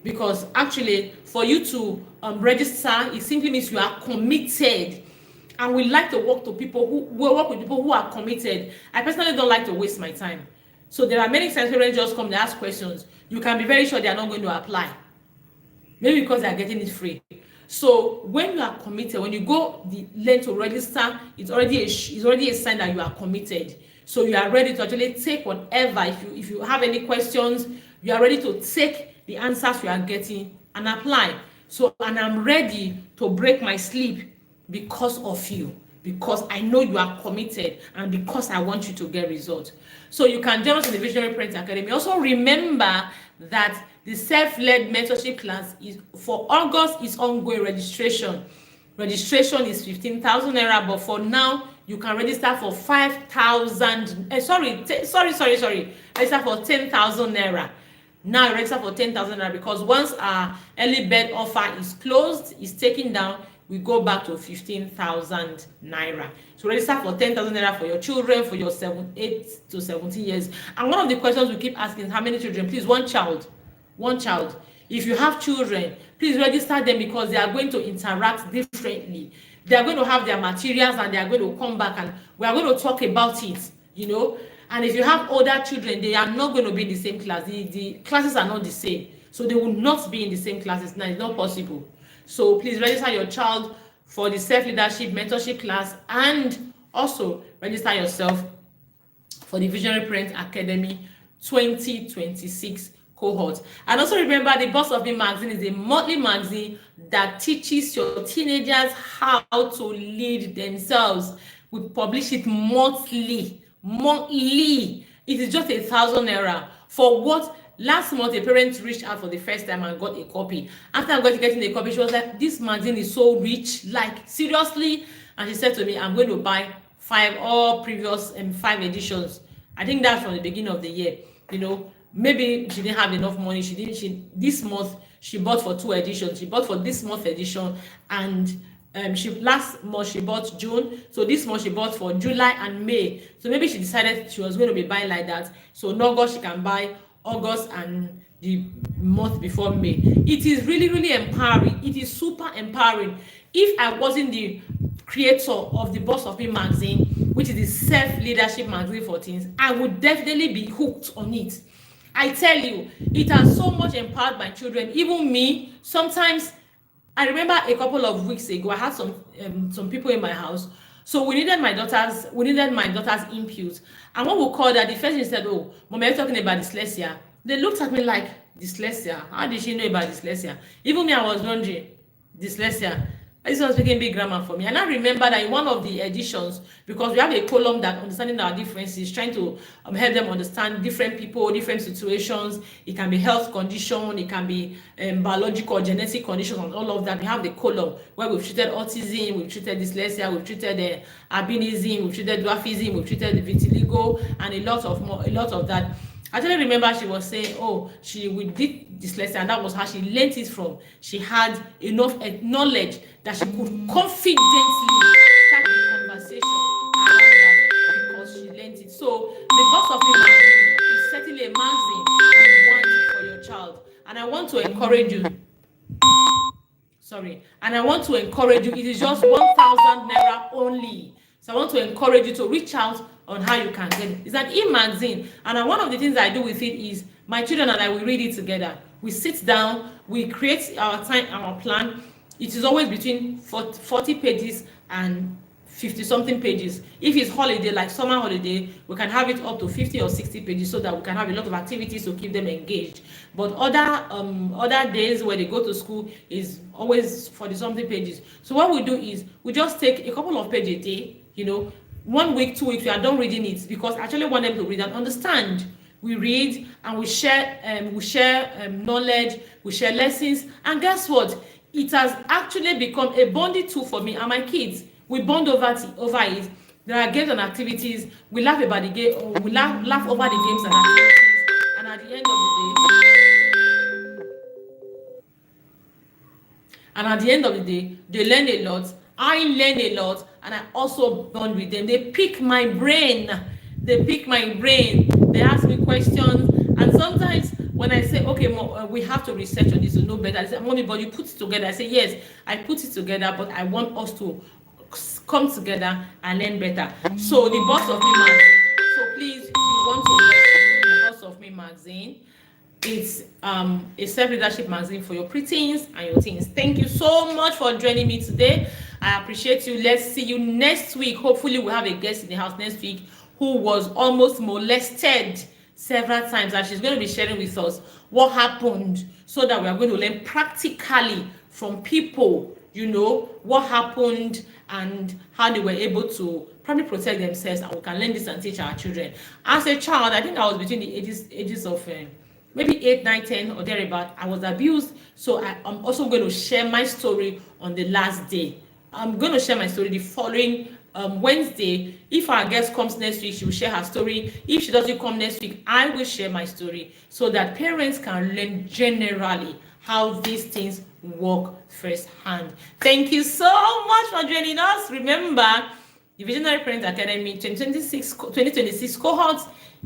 Because actually, for you to register, it simply means you are committed. And we like to work with people who are committed. I personally don't like to waste my time. So there are many times parents just come, they ask questions. You can be very sure they are not going to apply. Maybe because they are getting it free. So when you are committed, when you go the length to register, it's already a sign that you are committed. So you are ready to actually take whatever. If you have any questions, you are ready to take the answers you are getting and apply. So, and I'm ready to break my sleep because of you, because I know you are committed, and because I want you to get results. So you can join us in the Visionary Parent Academy. Also remember that the self-led mentorship class is for August is ongoing registration. Registration is 15,000 naira, but for now you can register for 5,000. Register for 10,000 naira. Now you register for 10,000 naira, because once our early bird offer is closed, is taken down, we go back to 15,000 naira. So register for 10,000 naira for your children, for your 8 to 17 years. And one of the questions we keep asking is, how many children? Please, one child. If you have children, please register them, because they are going to interact differently. They are going to have their materials, and they are going to come back, and we are going to talk about it, And if you have older children, they are not going to be in the same class. The classes are not the same. So they will not be in the same classes. Now, it's not possible. So please register your child for the self-leadership mentorship class, and also register yourself for the Visionary Parent Academy 2026 cohort. And also remember, the Boss of Me magazine is a monthly magazine that teaches your teenagers how to lead themselves. We publish it monthly. It is just 1,000 naira. For what? Last month, a parent reached out for the first time and got a copy. After getting a copy, she was like, this magazine is so rich, like seriously. And she said to me, I'm going to buy 5 or previous 5 editions. I think that's from the beginning of the year. Maybe she didn't have enough money. This month she bought for 2 editions. She bought for this month edition, and she last month she bought June, so this month she bought for July and May. So maybe she decided she was going to be buying like that. So in August she can buy August and the month before May. It is really, really empowering. It is super empowering. If I wasn't the creator of the Boss of Me magazine, which is the self-leadership magazine for teens, I would definitely be hooked on it. I tell you, it has so much empowered my children. Even me, sometimes I remember a couple of weeks ago, I had some people in my house. So we needed my daughter's input. And when we called her, the first thing said, "Oh, Mom, you're talking about dyslexia." They looked at me like, dyslexia? How did she know about dyslexia? Even me, I was wondering, dyslexia. This was speaking big grammar for me. And I remember that in one of the editions, because we have a column that understanding our differences, trying to help them understand different people, different situations. It can be health condition, it can be biological, genetic conditions, and all of that. We have the column where we've treated autism, we've treated dyslexia, we've treated albinism, we've treated dwarfism, we've treated vitiligo, and a lot of that. I actually remember she was saying, oh, we did dyslexia, and that was how she learned it from. She had enough knowledge that she could confidently start a conversation around that because she learned it. So the Boss of Me magazine is certainly a magazine you want for your child. And I want to encourage you. And I want to encourage you. It is just 1,000 naira only. So I want to encourage you to reach out on how you can get it. It's an e-magazine, and one of the things I do with it is my children and I will read it together. We sit down, we create our time, our plan. It is always between 40 pages and 50 something pages. If it's holiday, like summer holiday, we can have it up to 50 or 60 pages so that we can have a lot of activities to keep them engaged. But other days where they go to school is always 40 something pages. So what we do is we just take a couple of pages a day, 1 week, 2 weeks, we are done reading it, because I actually want them to read and understand. We read and we share knowledge, we share lessons, and guess what? It has actually become a bonding tool for me and my kids. We bond over it. There are games and activities. We laugh about the game. We laugh over the games and activities. And at the end of the day, they learn a lot. I learn a lot, and I also bond with them. They pick my brain. They ask me questions, and sometimes when I say, okay, Mom, we have to research on this to know better, I say, Mommy, but you put it together. I say, yes, I put it together, but I want us to come together and learn better. So the Boss of Me magazine. So please, if you want to learn the Boss of Me magazine, it's a self-leadership magazine for your preteens and your teens. Thank you so much for joining me today. I appreciate you. Let's see you next week. Hopefully we'll have a guest in the house next week who was almost molested several times, and she's going to be sharing with us what happened, so that we are going to learn practically from people, what happened and how they were able to probably protect themselves, and we can learn this and teach our children. As a child, I think I was between the ages of maybe 8, 9, 10 or thereabout. I was abused, so I'm also going to share my story on the last day. I'm going to share my story the following Wednesday. If our guest comes next week, she will share her story. If she doesn't come next week, I will share my story, so that parents can learn generally how these things work firsthand. Thank you so much for joining us. Remember, the Visionary Parent Academy 2026 cohort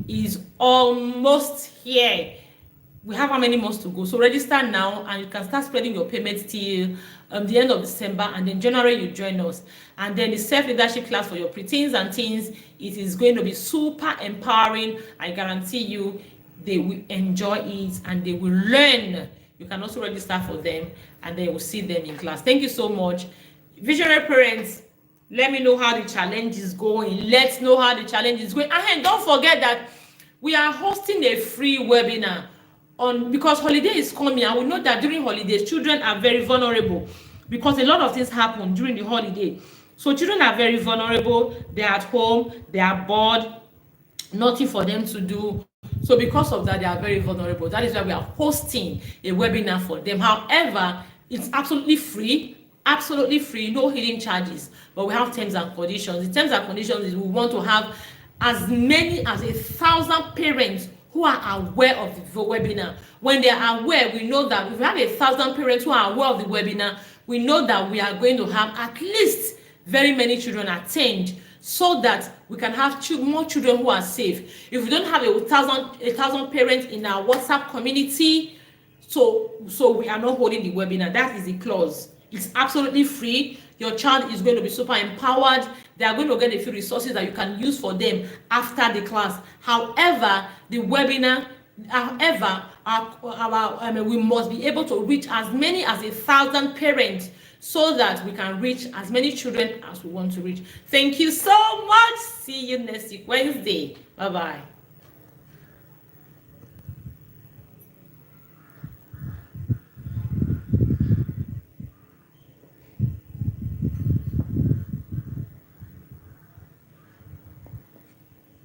is almost here. We have how many months to go? So register now, and you can start spreading your payments till the end of December, and then January you join us. And then the self-leadership class for your preteens and teens, it is going to be super empowering. I guarantee you they will enjoy it and they will learn. You can also register for them, and then we'll see them in class. Thank you so much. Visionary parents, let me know how the challenge is going. Let's know how the challenge is going. And don't forget that we are hosting a free webinar because holiday is coming, and we know that during holidays children are very vulnerable, because a lot of things happen during the holiday. So children are very vulnerable. They're at home, they are bored, nothing for them to do. So because of that, they are very vulnerable. That is why we are hosting a webinar for them. However, it's absolutely free, no hidden charges, but we have terms and conditions. The terms and conditions is we want to have as many as 1,000 parents who are aware of the webinar. When they are aware, we know that if we have 1,000 parents who are aware of the webinar, we know that we are going to have at least very many children attend, so that we can have more children who are safe. If we don't have 1,000 parents in our WhatsApp community, so we are not holding the webinar. That is the clause. It's absolutely free. Your child is going to be super empowered. They are going to get a few resources that you can use for them after the class. However, the webinar, we must be able to reach as many as 1,000 parents, so that we can reach as many children as we want to reach. Thank you so much. See you next week, Wednesday. Bye-bye.